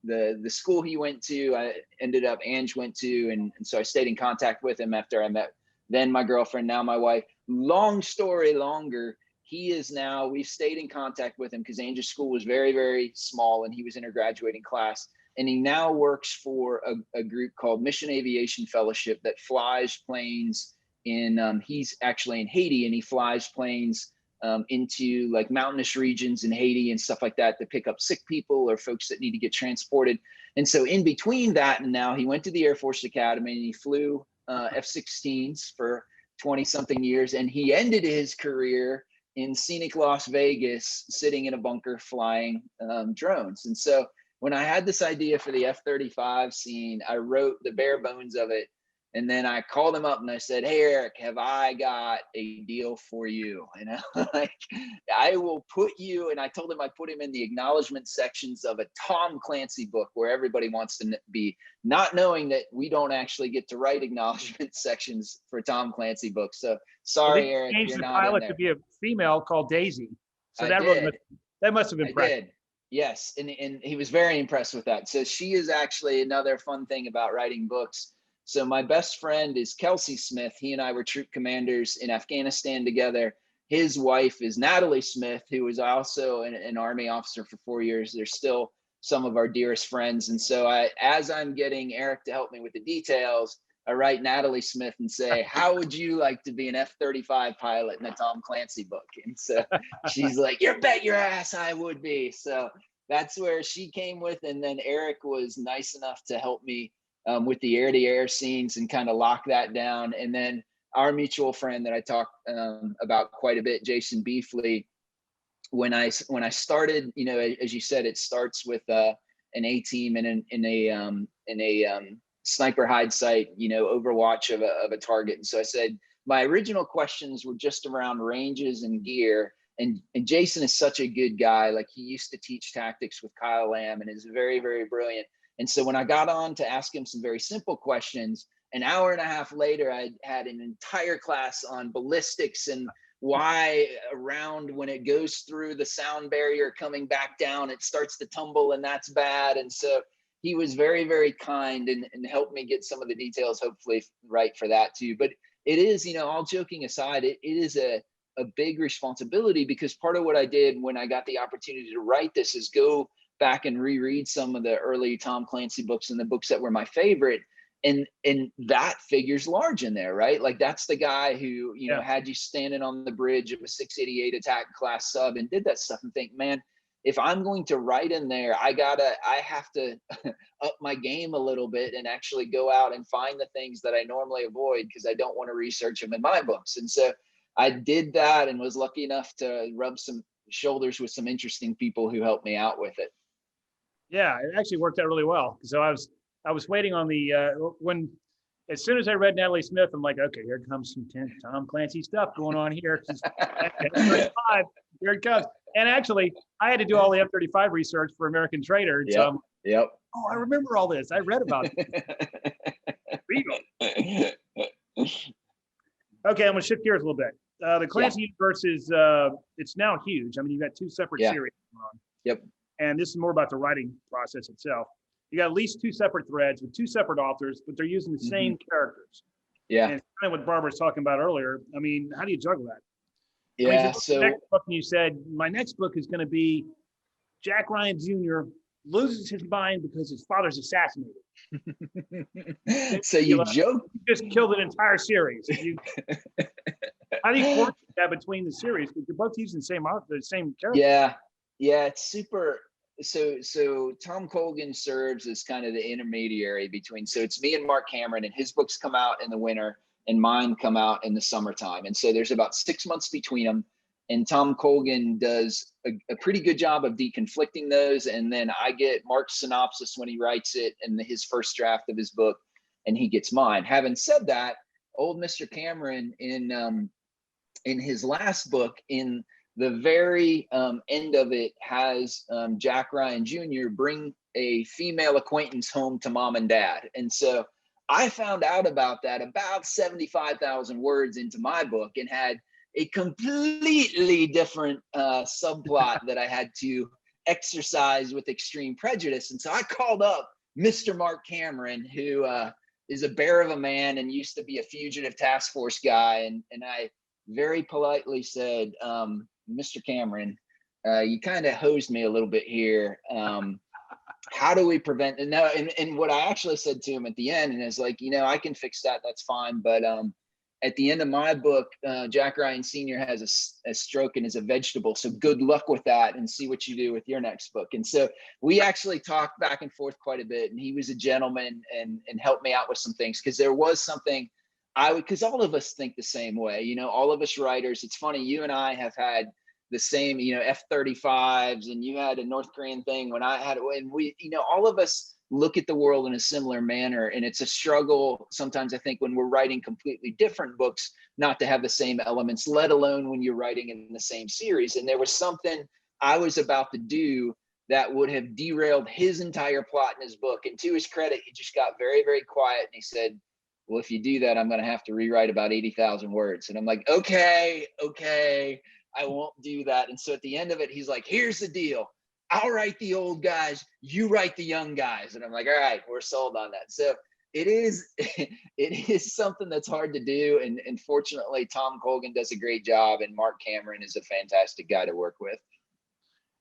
B: the school he went to, I ended up, Ange went to, and so I stayed in contact with him after I met then my girlfriend, now my wife. Long story longer, we've stayed in contact with him because Ange's school was very, very small, and he was in her graduating class. And he now works for a group called Mission Aviation Fellowship that flies planes he's actually in Haiti, and he flies planes into like mountainous regions in Haiti and stuff like that to pick up sick people or folks that need to get transported. And so in between that and now, he went to the Air Force Academy, and he flew F-16s for 20 something years. And he ended his career in scenic Las Vegas, sitting in a bunker flying drones. And so when I had this idea for the F-35 scene, I wrote the bare bones of it. And then I called him up and I said, "Hey, Eric, have I got a deal for you? And like, I will put you," and I told him I put him in the acknowledgement sections of a Tom Clancy book where everybody wants to be, not knowing that we don't actually get to write acknowledgement sections for Tom Clancy books. So sorry, Eric,
C: changed
B: you're
C: the
B: not in
C: pilot
B: there.
C: to be a female called Daisy. So that must have been
B: I did. Yes, and he was very impressed with that. So she is actually another fun thing about writing books. So my best friend is Kelsey Smith. He and I were troop commanders in Afghanistan together. His wife is Natalie Smith, who was also an Army officer for 4 years. They're still some of our dearest friends. And so as I'm getting Eric to help me with the details, I write Natalie Smith and say, "How would you like to be an F-35 pilot in a Tom Clancy book?" And so she's like, "You bet your ass I would be." So that's where she came with. And then Eric was nice enough to help me with the air-to-air scenes and kind of lock that down. And then our mutual friend that I talked about quite a bit, Jason Beefley, when I started, you know, as you said, it starts with an A-team in a sniper hide site, you know, overwatch of a target. And so I said, my original questions were just around ranges and gear. And Jason is such a good guy. Like, he used to teach tactics with Kyle Lamb and is very, very brilliant. And so when I got on to ask him some very simple questions, an hour and a half later, I had an entire class on ballistics and why around when it goes through the sound barrier coming back down, it starts to tumble, and that's bad. And so he was very, very kind and helped me get some of the details, hopefully right for that too. But it is, you know, all joking aside, it is a big responsibility, because part of what I did when I got the opportunity to write this is go back and reread some of the early Tom Clancy books and the books that were my favorite. And that figures large in there, right? Like, that's the guy who, you know, had you standing on the bridge of a 688 attack class sub and did that stuff, and think, man, if I'm going to write in there, I have to up my game a little bit and actually go out and find the things that I normally avoid, because I don't want to research them in my books. And so I did that and was lucky enough to rub some shoulders with some interesting people who helped me out with it.
C: Yeah, it actually worked out really well. So I was waiting on the as soon as I read Natalie Smith, I'm like, okay, here comes some Tom Clancy stuff going on here. F-35, here it comes. And actually, I had to do all the F-35 research for American Traitor. So
B: Yep.
C: Oh, I remember all this. I read about it. Okay, I'm going to shift gears a little bit. The Clancy universe is it's now huge. I mean, you've got two separate series going on.
B: Yep.
C: And this is more about the writing process itself. You got at least two separate threads with two separate authors, but they're using the same characters.
B: Yeah.
C: And it's kind of what Barbara was talking about earlier. I mean, how do you juggle that?
B: Yeah.
C: I mean, so next book, and you said my next book is going to be Jack Ryan Jr. loses his mind because his father's assassinated.
B: So you joke?
C: You just killed an entire series. How do you coordinate that between the series? Because you're both using the same author, the same character.
B: Yeah, it's super. So Tom Colgan serves as kind of the intermediary between. So it's me and Mark Cameron, and his books come out in the winter, and mine come out in the summertime. And so there's about 6 months between them. And Tom Colgan does a pretty good job of deconflicting those. And then I get Mark's synopsis when he writes it and his first draft of his book, and he gets mine. Having said that, old Mr. Cameron in his last book, in the very end of it, has Jack Ryan Jr. bring a female acquaintance home to mom and dad. And so I found out about that about 75,000 words into my book, and had a completely different subplot that I had to exercise with extreme prejudice. And so I called up Mr. Mark Cameron, who is a bear of a man and used to be a fugitive task force guy. And I very politely said, Mr. Cameron, you kind of hosed me a little bit here. How do we prevent? And what I actually said to him at the end, and is like, I can fix that. That's fine. But at the end of my book, Jack Ryan Sr. has a stroke and is a vegetable. So good luck with that, and see what you do with your next book. And so we actually talked back and forth quite a bit, and he was a gentleman and helped me out with some things, because there was something because all of us think the same way, you know, all of us writers. It's funny, you and I have had the same, you know, F-35s, and you had a North Korean thing when I had it, and we, you know, all of us look at the world in a similar manner. And it's a struggle sometimes, I think, when we're writing completely different books, not to have the same elements, let alone when you're writing in the same series. And there was something I was about to do that would have derailed his entire plot in his book. And to his credit, he just got very, very quiet, and he said, well, if you do that, I'm going to have to rewrite about 80,000 words. And I'm like, okay, I won't do that. And so at the end of it, he's like, here's the deal. I'll write the old guys, you write the young guys. And I'm like, all right, we're sold on that. So it is something that's hard to do. And fortunately, Tom Colgan does a great job, and Mark Cameron is a fantastic guy to work with.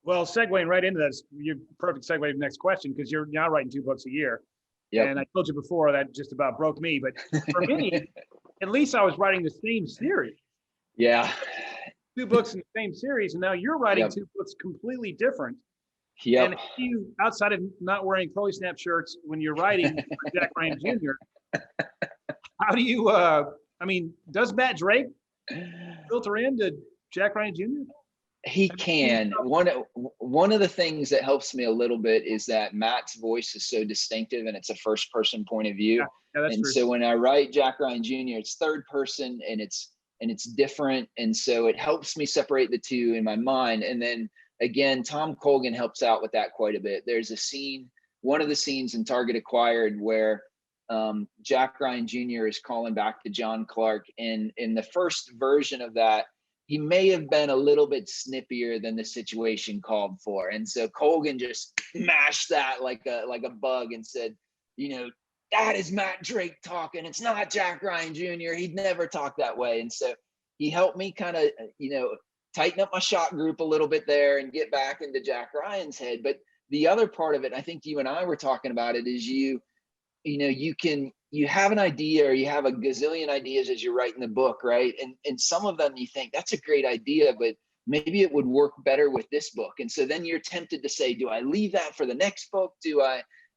C: Well, segueing right into this, you're perfect segue to the next question, because you're now writing 2 books a year.
B: Yep.
C: And I told you before that just about broke me. But for me, at least I was writing the same series.
B: Yeah.
C: 2 books in the same series. And now you're writing
B: Yep.
C: 2 books completely different.
B: Yep.
C: And you, outside of not wearing Chloe Snap shirts when you're writing for Jack Ryan Jr., how do you, I mean, does Matt Drake filter into Jack Ryan Jr.?
B: He can. One of the things that helps me a little bit is that Matt's voice is so distinctive, and it's a first person point of view.
C: Yeah, that's
B: and
C: true.
B: So when I write Jack Ryan Jr., it's third person, and it's different. And so it helps me separate the two in my mind. And then again, Tom Colgan helps out with that quite a bit. There's a scene, one of the scenes in Target Acquired, where Jack Ryan Jr. is calling back to John Clark. And in the first version of that, he may have been a little bit snippier than the situation called for. And so Colgan just mashed that like a bug and said, you know, that is Matt Drake talking. It's not Jack Ryan Jr. He'd never talk that way. And so he helped me kind of, you know, tighten up my shot group a little bit there and get back into Jack Ryan's head. But the other part of it, I think you and I were talking about it, is you have an idea, or you have a gazillion ideas as you're writing the book, right? And some of them you think that's a great idea, but maybe it would work better with this book. And so then you're tempted to say, do I leave that for the next book?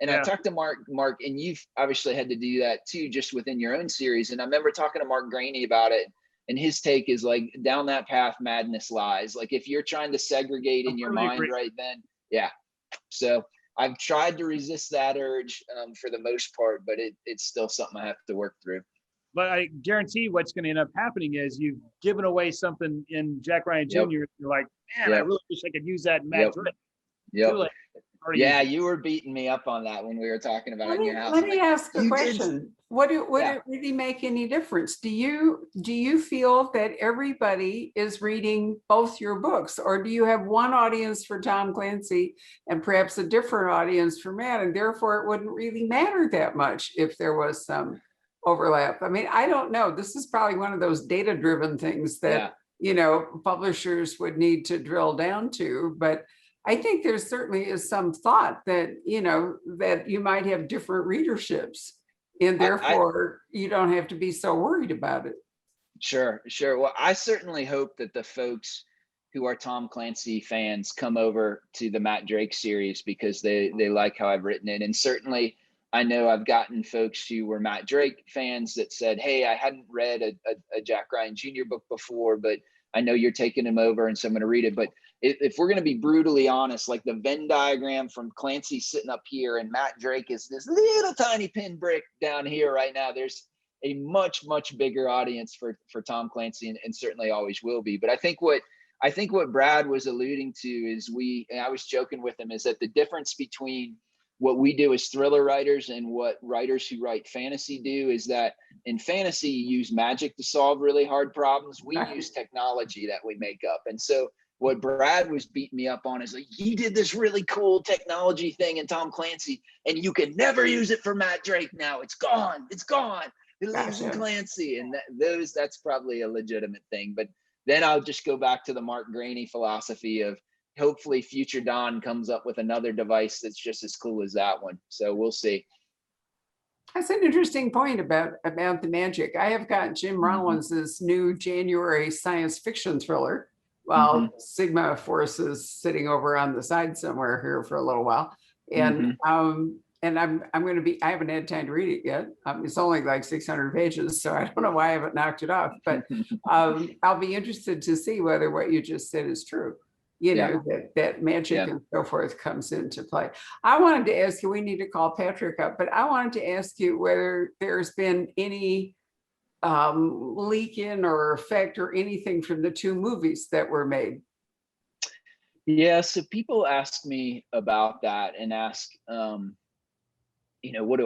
B: And I talked to Mark, and you've obviously had to do that too, just within your own series. And I remember talking to Mark Graney about it, and his take is like, down that path, madness lies. Like if you're trying to segregate in your mind right then, yeah. So I've tried to resist that urge for the most part, but it's still something I have to work through.
C: But I guarantee what's going to end up happening is you've given away something in Jack Ryan Jr. You're like, man, I really wish I could use that in Matt Drake.
B: Yeah, you were beating me up on that when we were talking about it in your house.
A: Let me ask a question. Would it really make any difference? Do you feel that everybody is reading both your books, or do you have one audience for Tom Clancy and perhaps a different audience for Matt, and therefore it wouldn't really matter that much if there was some overlap? I mean, I don't know. This is probably one of those data-driven things that you know, publishers would need to drill down to, but I think there certainly is some thought that, you know, that you might have different readerships, and therefore you don't have to be so worried about it.
B: Sure. Well, I certainly hope that the folks who are Tom Clancy fans come over to the Matt Drake series because they like how I've written it. And certainly I know I've gotten folks who were Matt Drake fans that said, hey, I hadn't read a Jack Ryan Jr. book before, but I know you're taking him over, and so I'm going to read it. But if we're going to be brutally honest, like the Venn diagram from Clancy sitting up here and Matt Drake is this little tiny pinprick down here right now, there's a much, much bigger audience for Tom Clancy, and certainly always will be. But I think what Brad was alluding to is I was joking with him, is that the difference between what we do as thriller writers and what writers who write fantasy do is that in fantasy, you use magic to solve really hard problems. We use technology that we make up. And so what Brad was beating me up on is like, he did this really cool technology thing in Tom Clancy, and you can never use it for Matt Drake now. It's gone. It lives in Clancy. And that's probably a legitimate thing. But then I'll just go back to the Mark Graney philosophy of, hopefully future Don comes up with another device that's just as cool as that one. So we'll see.
A: That's an interesting point about the magic. I have got Jim Rollins's new January science fiction thriller, while Sigma Force is sitting over on the side somewhere here for a little while. And and I haven't had time to read it yet. It's only like 600 pages, so I don't know why I haven't knocked it off, but I'll be interested to see whether what you just said is true. You know, that magic and so forth comes into play. I wanted to ask you, we need to call Patrick up, but I wanted to ask you whether there's been any leak in or effect or anything from the 2 movies that were made.
B: Yeah, so people ask me about that and ask, you know, what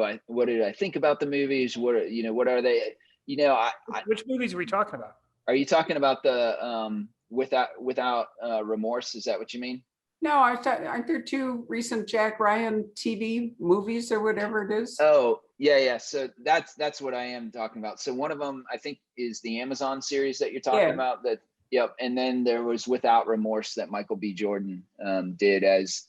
B: did I think about the movies? What are they? You know,
C: Which movies are we talking about?
B: Are you talking about the without remorse? Is that what you mean?
A: No, I thought, aren't there 2 recent Jack Ryan TV movies or whatever it is?
B: Oh, yeah. So that's what I am talking about. So one of them I think is the Amazon series that you're talking about. Yep. And then there was Without Remorse that Michael B. Jordan did as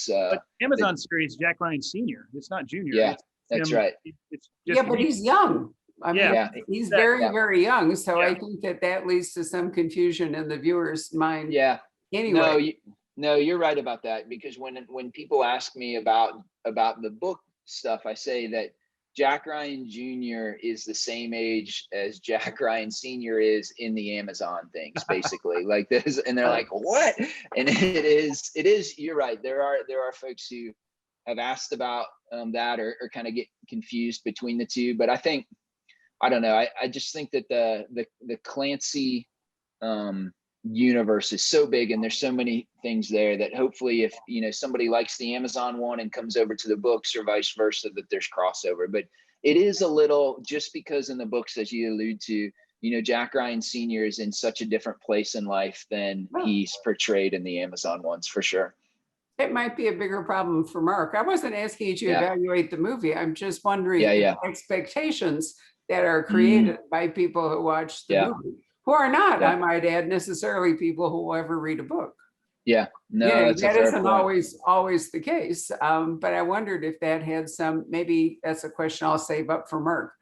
C: but Amazon series, Jack Ryan Sr. It's not Junior.
B: Yeah, that's right.
C: It's just
A: but he's young. I mean, he's very, very young. So I think that leads to some confusion in the viewer's mind.
B: Yeah.
A: Anyway.
B: No, you're right about that, because when people ask me about the book stuff, I say that Jack Ryan Jr. is the same age as Jack Ryan Sr. is in the Amazon things, basically. Like this, and they're like, what? And it is, you're right. There are folks who have asked about that or kind of get confused between the 2. But I don't know. I just think that the Clancy universe is so big, and there's so many things there that hopefully if somebody likes the Amazon one and comes over to the books or vice versa, that there's crossover. But it is a little, just because in the books, as you allude to, Jack Ryan Sr. is in such a different place in life than he's portrayed in the Amazon ones, for sure.
A: It might be a bigger problem for Mark. I wasn't asking you to evaluate the movie. I'm just wondering the expectations that are created by people who watch the movie, who are not, I might add, necessarily people who will ever read a book.
B: Yeah, no,
A: that isn't always the case. But I wondered if that had some, maybe that's a question I'll save up for Mark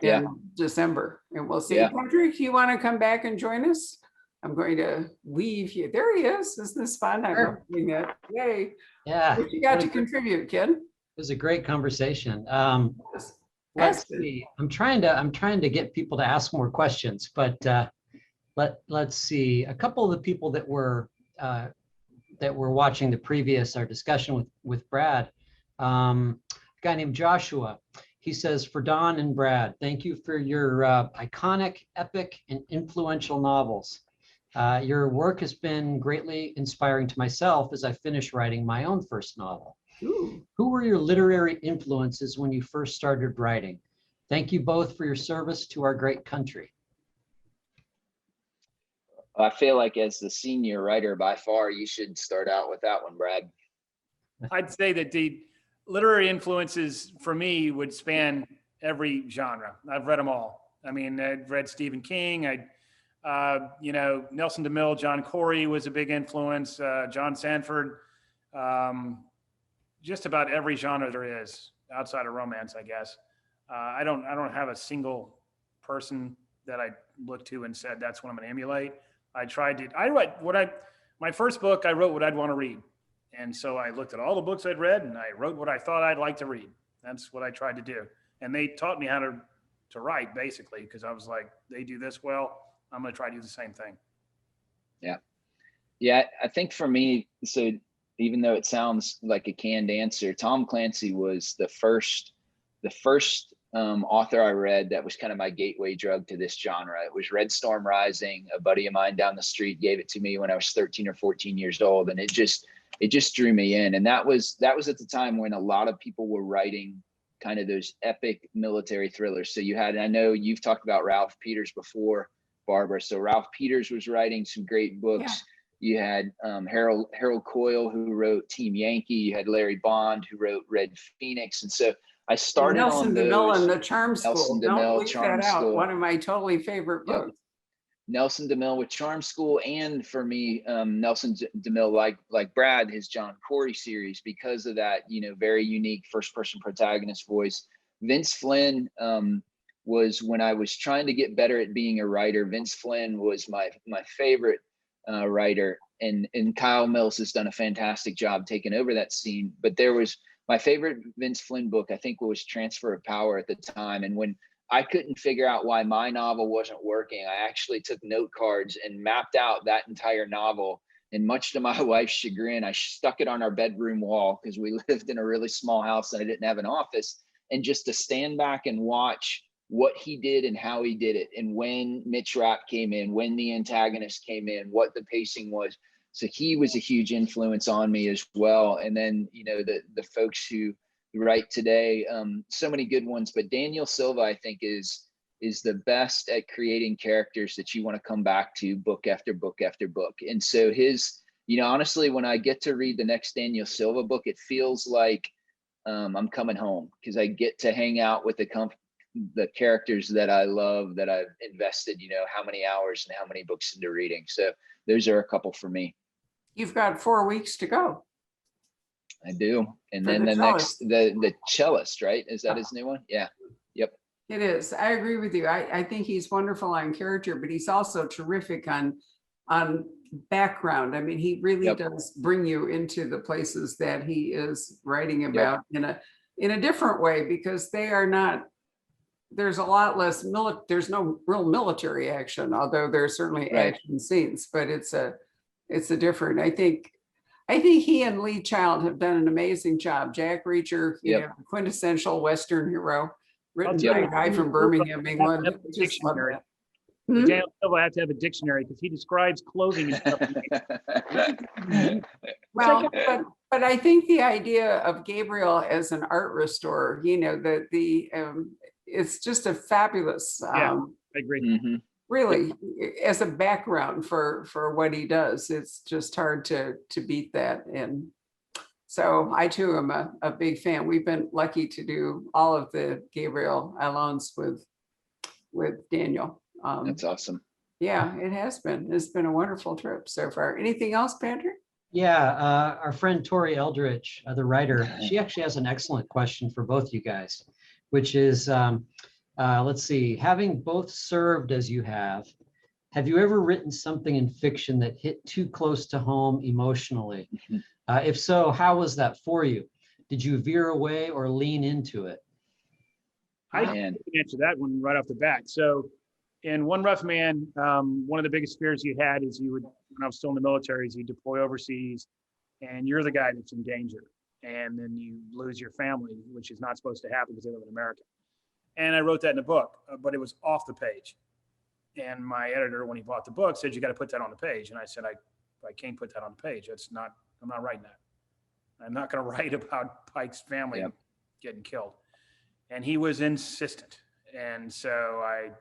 A: in December, and we'll see. Patrick, you want to come back and join us? I'm going to leave you. There he is. Isn't this fun? I'm doing that. Yay.
D: Yeah.
A: What you got to contribute, kid? It
D: was a great conversation. Let's see. I'm trying to get people to ask more questions, but let's see. A couple of the people that were watching our discussion with Brad, a guy named Joshua. He says, for Don and Brad, thank you for your iconic, epic, and influential novels. Your work has been greatly inspiring to myself as I finish writing my own first novel.
A: Ooh.
D: Who were your literary influences when you first started writing? Thank you both for your service to our great country.
B: I feel like as the senior writer, by far, you should start out with that one, Brad.
C: I'd say that the literary influences for me would span every genre. I've read them all. I mean, I've read Stephen King. Nelson DeMille, John Corey was a big influence. John Sanford. Just about every genre there is outside of romance, I guess. I don't have a single person that I looked to and said that's what I'm going to emulate. My first book, I wrote what I'd want to read. And so I looked at all the books I'd read and I wrote what I thought I'd like to read. That's what I tried to do. And they taught me how to write, basically, because I was like, they do this well, I'm going to try to do the same thing.
B: Yeah. I think for me, so even though it sounds like a canned answer, Tom Clancy was the first author I read that was kind of my gateway drug to this genre. It was Red Storm Rising. A buddy of mine down the street gave it to me when I was 13 or 14 years old. And it just drew me in. And that was at the time when a lot of people were writing kind of those epic military thrillers. So you had, and I know you've talked about Ralph Peters before, Barbara. So Ralph Peters was writing some great books. Yeah. You had Harold Coyle, who wrote Team Yankee. You had Larry Bond, who wrote Red Phoenix. And so I started
A: Nelson
B: on those.
A: DeMille and the Charm School.
B: Nelson
A: Don't
B: DeMille,
A: leave
B: Charm
A: that out.
B: School.
A: One of my totally favorite books.
B: Nelson DeMille with Charm School, and for me, Nelson DeMille, like Brad, his John Corey series, because of that, very unique first-person protagonist voice. Vince Flynn was, when I was trying to get better at being a writer, Vince Flynn was my favorite writer, and Kyle Mills has done a fantastic job taking over that scene. But there was my favorite Vince Flynn book, I think, was Transfer of Power at the time. And when I couldn't figure out why my novel wasn't working, I actually took note cards and mapped out that entire novel. And much to my wife's chagrin, I stuck it on our bedroom wall because we lived in a really small house and I didn't have an office. And just to stand back and watch what he did and how he did it, and when Mitch Rapp came in, when the antagonist came in, what the pacing was. So he was a huge influence on me as well. And then, you know, the folks who write today, so many good ones, but Daniel Silva, I think, is the best at creating characters that you want to come back to book after book after book. And so his, you know, honestly, when I get to read the next Daniel Silva book, it feels like I'm coming home, because I get to hang out with the characters that I love, that I've invested, you know, how many hours and how many books into reading. So those are a couple for me.
A: You've got 4 weeks to go.
B: I do. And
A: For
B: then
A: the
B: the next, the cellist, right? Is that his new one? Yeah. Yep.
A: It is. I agree with you. I think he's wonderful on character, but he's also terrific on background. I mean, he really does bring you into the places that he is writing about in a different way, because they are not, there's a lot less there's no real military action, although there's certainly action scenes, but it's a different, I think he and Lee Child have done an amazing job. Jack Reacher, you know, quintessential Western hero, written by a guy from Birmingham, England. Just love that.
C: Daniel Silva had to have a dictionary because he describes clothing and stuff.
A: Well, but I think the idea of Gabriel as an art restorer, you know, it's just a fabulous,
C: I agree.
A: Really, as a background for what he does. It's just hard to beat that. And so I too am a big fan. We've been lucky to do all of the Gabriel Allons with Daniel.
B: That's awesome.
A: Yeah, it has been. It's been a wonderful trip so far. Anything else, Patrick?
D: Yeah, our friend Torrey Eldridge, the writer, she actually has an excellent question for both you guys, which is, let's see, having both served as you have you ever written something in fiction that hit too close to home emotionally? If so, how was that for you? Did you veer away or lean into it?
C: I can answer that one right off the bat. So in One Rough Man, one of the biggest fears you had is when I was still in the military, is you deploy overseas and you're the guy that's in danger. And then you lose your family, which is not supposed to happen because they live in America. And I wrote that in a book, but it was off the page. And my editor, when he bought the book, said, you got to put that on the page. And I said, I can't put that on the page. I'm not writing that. I'm not going to write about Pike's family getting killed. And he was insistent. And so I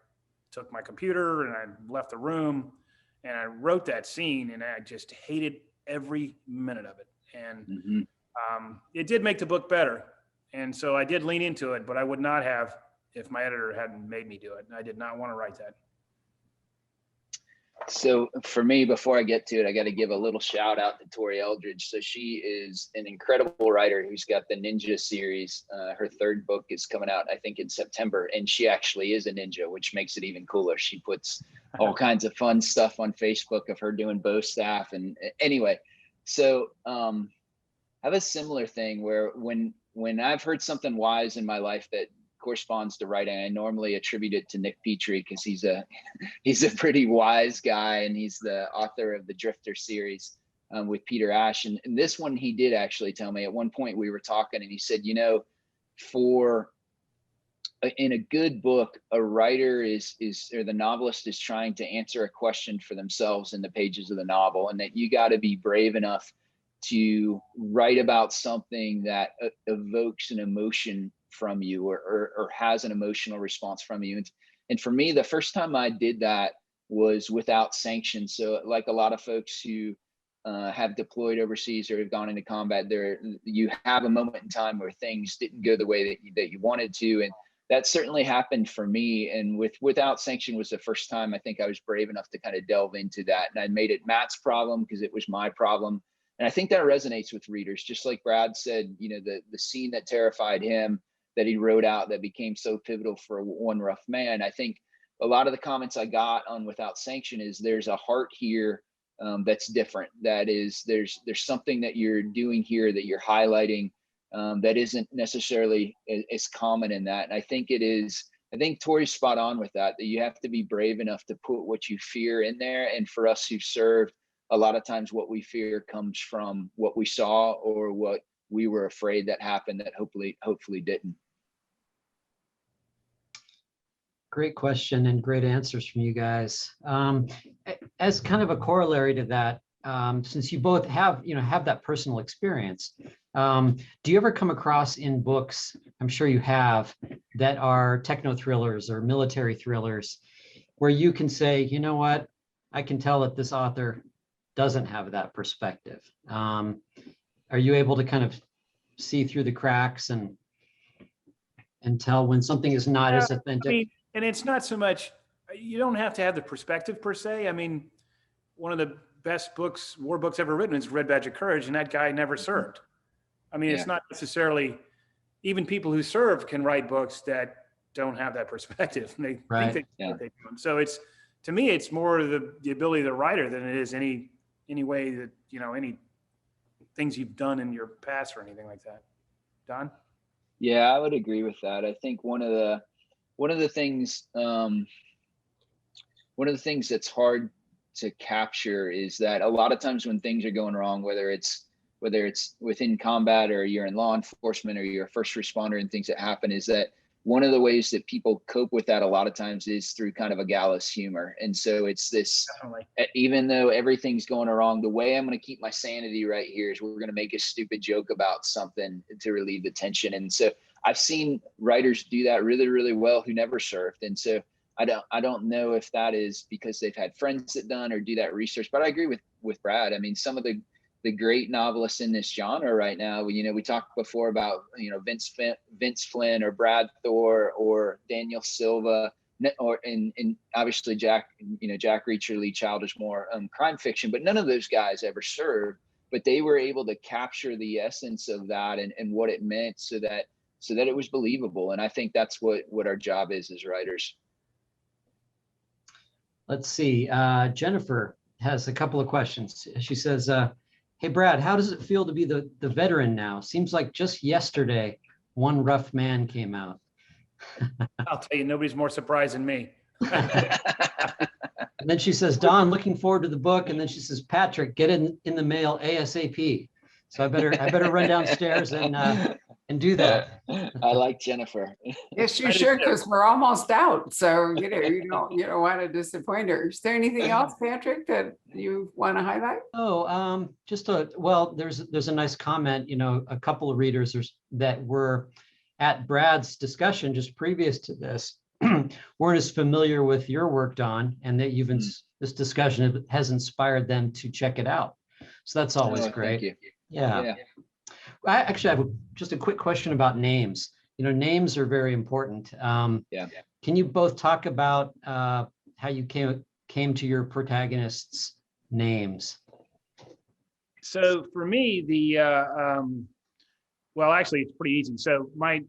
C: took my computer and I left the room and I wrote that scene, and I just hated every minute of it. And it did make the book better. And so I did lean into it, but I would not have if my editor hadn't made me do it. I did not want to write that.
B: So for me, before I get to it, I got to give a little shout out to Torrey Eldridge. So she is an incredible writer who's got the Ninja series. Her third book is coming out, I think, in September, and she actually is a ninja, which makes it even cooler. She puts all kinds of fun stuff on Facebook of her doing bow staff. And anyway, so I have a similar thing where when I've heard something wise in my life that corresponds to writing, I normally attribute it to Nick Petrie, because he's a pretty wise guy, and he's the author of the Drifter series with Peter Ash. And this one, he did actually tell me at one point, we were talking and he said, you know, in a good book, a writer or the novelist is trying to answer a question for themselves in the pages of the novel, and that you got to be brave enough to write about something that evokes an emotion from you or has an emotional response from you. And for me, the first time I did that was Without Sanction. So like a lot of folks who have deployed overseas or have gone into combat, you have a moment in time where things didn't go the way that you wanted to. And that certainly happened for me. And Without Sanction was the first time I think I was brave enough to kind of delve into that. And I made it Matt's problem because it was my problem. And I think that resonates with readers. Just like Brad said, you know, the scene that terrified him, that he wrote out, that became so pivotal for One Rough Man. I think a lot of the comments I got on Without Sanction is there's a heart here that's different. That is, there's something that you're doing here that you're highlighting that isn't necessarily as common in that. And I think Torrey's spot on with that you have to be brave enough to put what you fear in there. And for us who've served, a lot of times what we fear comes from what we saw or what we were afraid that happened that hopefully didn't.
D: Great question and great answers from you guys. As kind of a corollary to that, since you both have that personal experience, do you ever come across in books, I'm sure you have, that are techno thrillers or military thrillers, where you can say, you know what, I can tell that this author doesn't have that perspective? Are you able to kind of see through the cracks and tell when something is not as authentic?
C: I mean, and it's not so much, you don't have to have the perspective per se. I mean, one of the best war books ever written is Red Badge of Courage, and that guy never served. I mean, It's not necessarily, even people who serve can write books that don't have that perspective. And they think what they do. So to me, it's more the ability of the writer than it is any way that, any things you've done in your past or anything like that. Don?
B: Yeah, I would agree with that. I think one of the things that's hard to capture is that a lot of times when things are going wrong, whether it's within combat or you're in law enforcement or you're a first responder and things that happen, is that one of the ways that people cope with that a lot of times is through kind of a gallows humor. And so it's this, even though everything's going wrong, the way I'm going to keep my sanity right here is we're going to make a stupid joke about something to relieve the tension. And so I've seen writers do that really, really well who never served. And so I don't know if that is because they've had friends that done or do that research, but I agree with Brad. I mean, some of the great novelists in this genre right now, we talked before about, Vince Flynn or Brad Thor or Daniel Silva, or and obviously Jack Reacher, Lee Childish, more crime fiction, but none of those guys ever served, but they were able to capture the essence of that and what it meant so that it was believable. And I think that's what our job is as writers.
D: Let's see. Jennifer has a couple of questions. She says, hey, Brad, how does it feel to be the veteran now? Seems like just yesterday, One Rough Man came out.
C: I'll tell you, nobody's more surprised than me.
D: And then she says, Don, looking forward to the book. And then she says, Patrick, get in the mail ASAP. So I better run downstairs and do that.
B: I like Jennifer.
A: Yes, you should, because we're almost out. So you don't want to disappoint her. Is there anything else, Patrick, that you want to highlight?
D: Oh, there's a nice comment. A couple of readers that were at Brad's discussion just previous to this weren't as familiar with your work, Don, and that this discussion has inspired them to check it out. So that's always great.
B: Thank you.
D: Yeah. I actually have just a quick question about names. Names are very important. Can you both talk about how you came to your protagonists' names?
C: So for me, actually, it's pretty easy. So my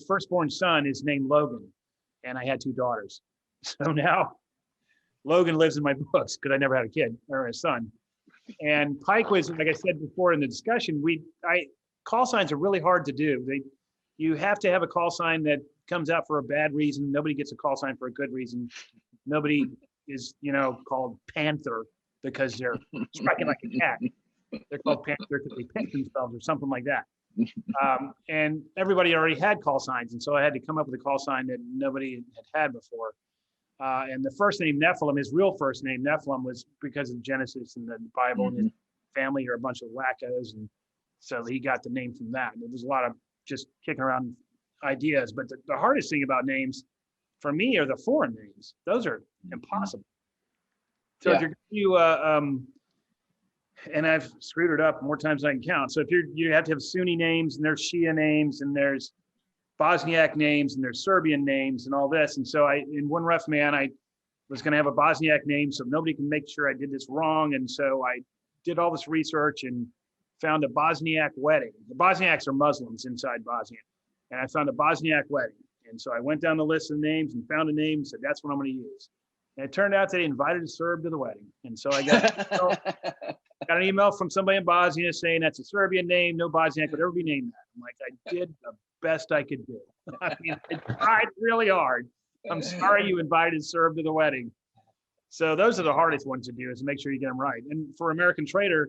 C: firstborn son is named Logan, and I had 2 daughters. So now Logan lives in my books because I never had a kid or a son. And Pike was, like I said before in the discussion, call signs are really hard to do. You have to have a call sign that comes out for a bad reason. Nobody gets a call sign for a good reason. Nobody is, called Panther because they're striking like a cat. They're called Panther because they pinch themselves or something like that. And everybody already had call signs. And so I had to come up with a call sign that nobody had before. And the first name Nephilim, his real first name Nephilim, was because of Genesis and the Bible, and his family are a bunch of wackos, and so he got the name from that. And there was a lot of just kicking around ideas, but the hardest thing about names for me are the foreign names. Those are impossible. So if you're and I've screwed it up more times than I can count. So if you have to have Sunni names, and there's Shia names, and there's Bosniak names, and there's Serbian names, and all this. And so in One Rough Man, I was going to have a Bosniak name so nobody can make sure I did this wrong. And so I did all this research and found a Bosniak wedding. The Bosniaks are Muslims inside Bosnia. And I found a Bosniak wedding. And so I went down the list of names and found a name and said, that's what I'm going to use. And it turned out they invited a Serb to the wedding. And so I got Got an email from somebody in Bosnia saying that's a Serbian name. No Bosniak would ever be named that. I'm like, I did the best I could do. I mean, I tried really hard. I'm sorry you invited Serb to the wedding. So those are the hardest ones to do, is to make sure you get them right. And for American Traitor,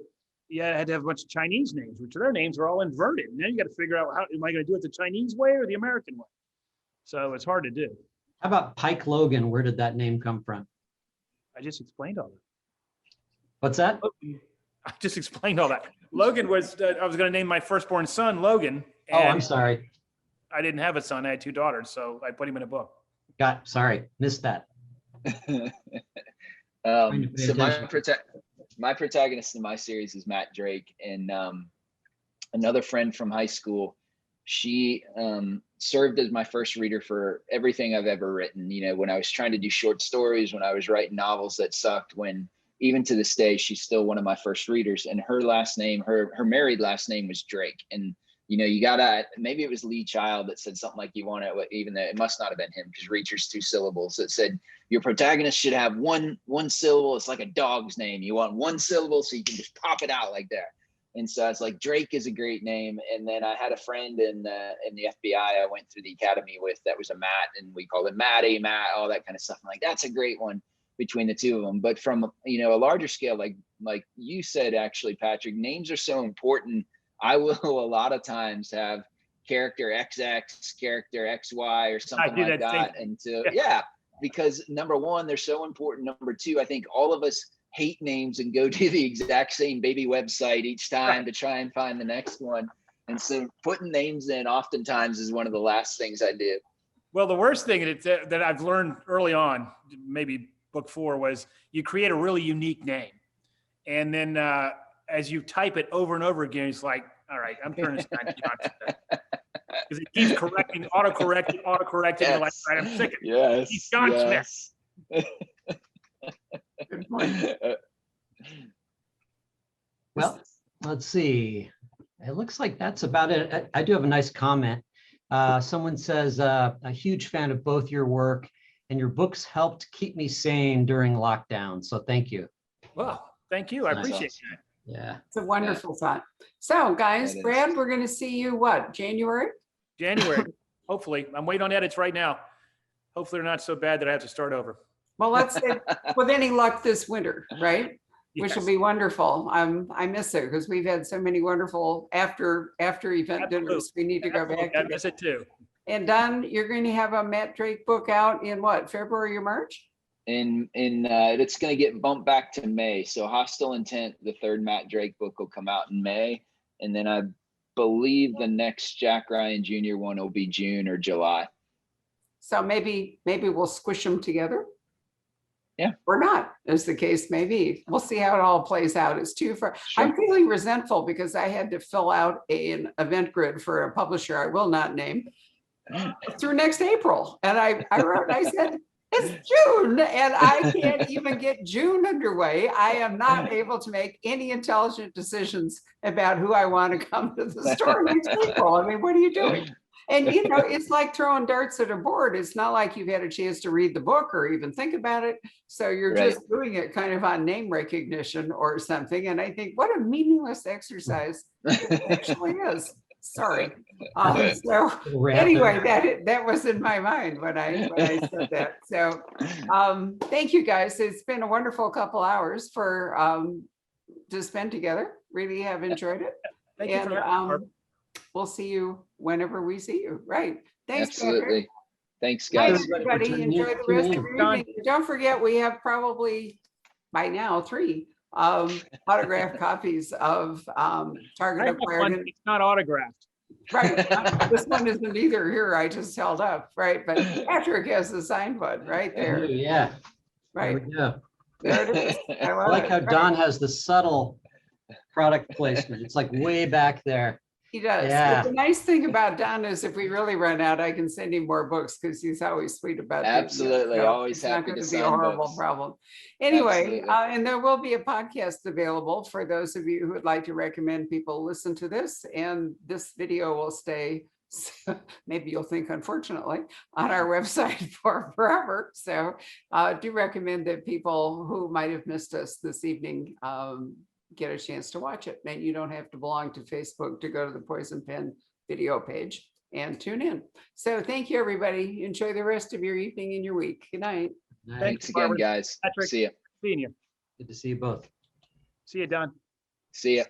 C: I had to have a bunch of Chinese names, which their names are all inverted. And then you got to figure out, how am I going to do it the Chinese way or the American way? So it's hard to do.
D: How about Pike Logan? Where did that name come from?
C: I just explained all that.
D: What's that?
C: I just explained all that. Logan was, I was going to name my firstborn son Logan.
D: Oh, I'm sorry.
C: I didn't have a son. I had 2 daughters. So I put him in a book.
D: Sorry, missed that.
B: So my protagonist in my series is Matt Drake, and another friend from high school. She served as my first reader for everything I've ever written. You know, when I was trying to do short stories, when I was writing novels that sucked, when even to this day, she's still one of my first readers. And her last name, her married last name was Drake. And, you know, you gotta, maybe it was Lee Child that said something like, you want it, even though it must not have been him, because Reacher's 2 syllables. It said your protagonist should have one syllable. It's like a dog's name. You want 1 syllable so you can just pop it out like that. And so I was like, Drake is a great name. And then I had a friend in the FBI I went through the academy with that was a Matt, and we called him Matty, Matt, all that kind of stuff. I'm like, that's a great one between the 2 of them. But from, you know, a larger scale, like you said, actually, Patrick, names are so important. I will a lot of times have character XX, character XY, or something like that. And so, yeah, because number 1, they're so important. Number 2, I think all of us hate names and go to the exact same baby website each time to try and find the next one. And so putting names in oftentimes is one of the last things I do.
C: Well, the worst thing that I've learned early on, maybe book 4, was you create a really unique name. And then as you type it over and over again, it's like, all right, I'm turning this guy Johnson. Because it keeps correcting, autocorrecting.
B: Yes.
C: You're like, all right, I'm sick of it.
B: Yes.
C: He's John
B: yes.
C: Smith.
A: Good point.
D: Well, let's see. It looks like that's about it. I do have a nice comment. Someone says, a huge fan of both your work, and your books helped keep me sane during lockdown. So thank you.
C: Well, thank you. I appreciate that.
D: Yeah.
A: It's a wonderful thought. So guys, Brad, we're going to see you what, January?
C: Hopefully. I'm waiting on edits right now. Hopefully they're not so bad that I have to start over.
A: Well, let's say with any luck this winter, right?
C: Yes.
A: Which will be wonderful. I miss it because we've had so many wonderful after event dinners. We need to go back to.
C: I miss it too.
A: And Don, you're going to have a Matt Drake book out in what, February or March?
B: It's going to get bumped back to May. So Hostile Intent, the 3rd Matt Drake book, will come out in May. And then I believe the next Jack Ryan Jr. one will be June or July.
A: So maybe we'll squish them together.
B: Yeah.
A: Or not, as the case may be. We'll see how it all plays out. It's too far.
B: Sure.
A: I'm feeling resentful because I had to fill out an event grid for a publisher I will not name through next April. And I wrote, I said, it's June and I can't even get June underway. I am not able to make any intelligent decisions about who I want to come to the store next April. I mean, what are you doing? And, you know, it's like throwing darts at a board. It's not like you've had a chance to read the book or even think about it. So you're just doing it kind of on name recognition or something. And I think what a meaningless exercise it actually is. Sorry. So anyway, that was in my mind when I said that. So thank you guys. It's been a wonderful couple hours for to spend together. Really have enjoyed it.
C: Thank you for
A: we'll see you whenever we see you. Right. Thanks.
B: Absolutely.
A: Patrick.
B: Thanks,
A: Bye,
B: guys.
A: everybody. Enjoy the rest of your evening. Don't forget, we have probably by now 3 autographed copies of Target Acquired.
C: It's not autographed.
A: Right. This one isn't either here. I just held up. Right. But Patrick has the signed one right there.
D: Yeah.
A: Right.
D: There
A: There it is.
D: I like how Don has the subtle product placement. It's like way back there.
A: He does.
D: Yeah.
A: But the nice thing about Don is if we really run out, I can send him more books because he's always sweet about it.
B: Absolutely.
A: So
B: Always
A: it's
B: happy
A: not
B: to
A: going to be a
B: sign
A: horrible
B: books.
A: problem. Anyway,
B: Absolutely.
A: and there will be a podcast available for those of you who would like to recommend people listen to this. And this video will stay, maybe you'll think unfortunately, on our website for forever. So do recommend that people who might have missed us this evening get a chance to watch it. And you don't have to belong to Facebook to go to the Poison Pen video page and tune in. So thank you, everybody. Enjoy the rest of your evening and your week. Good night.
B: Thanks again,
C: Barbara.
B: guys.
C: Patrick,
B: See ya.
C: seeing you.
D: Good to see you both.
C: See you, Don.
B: See ya.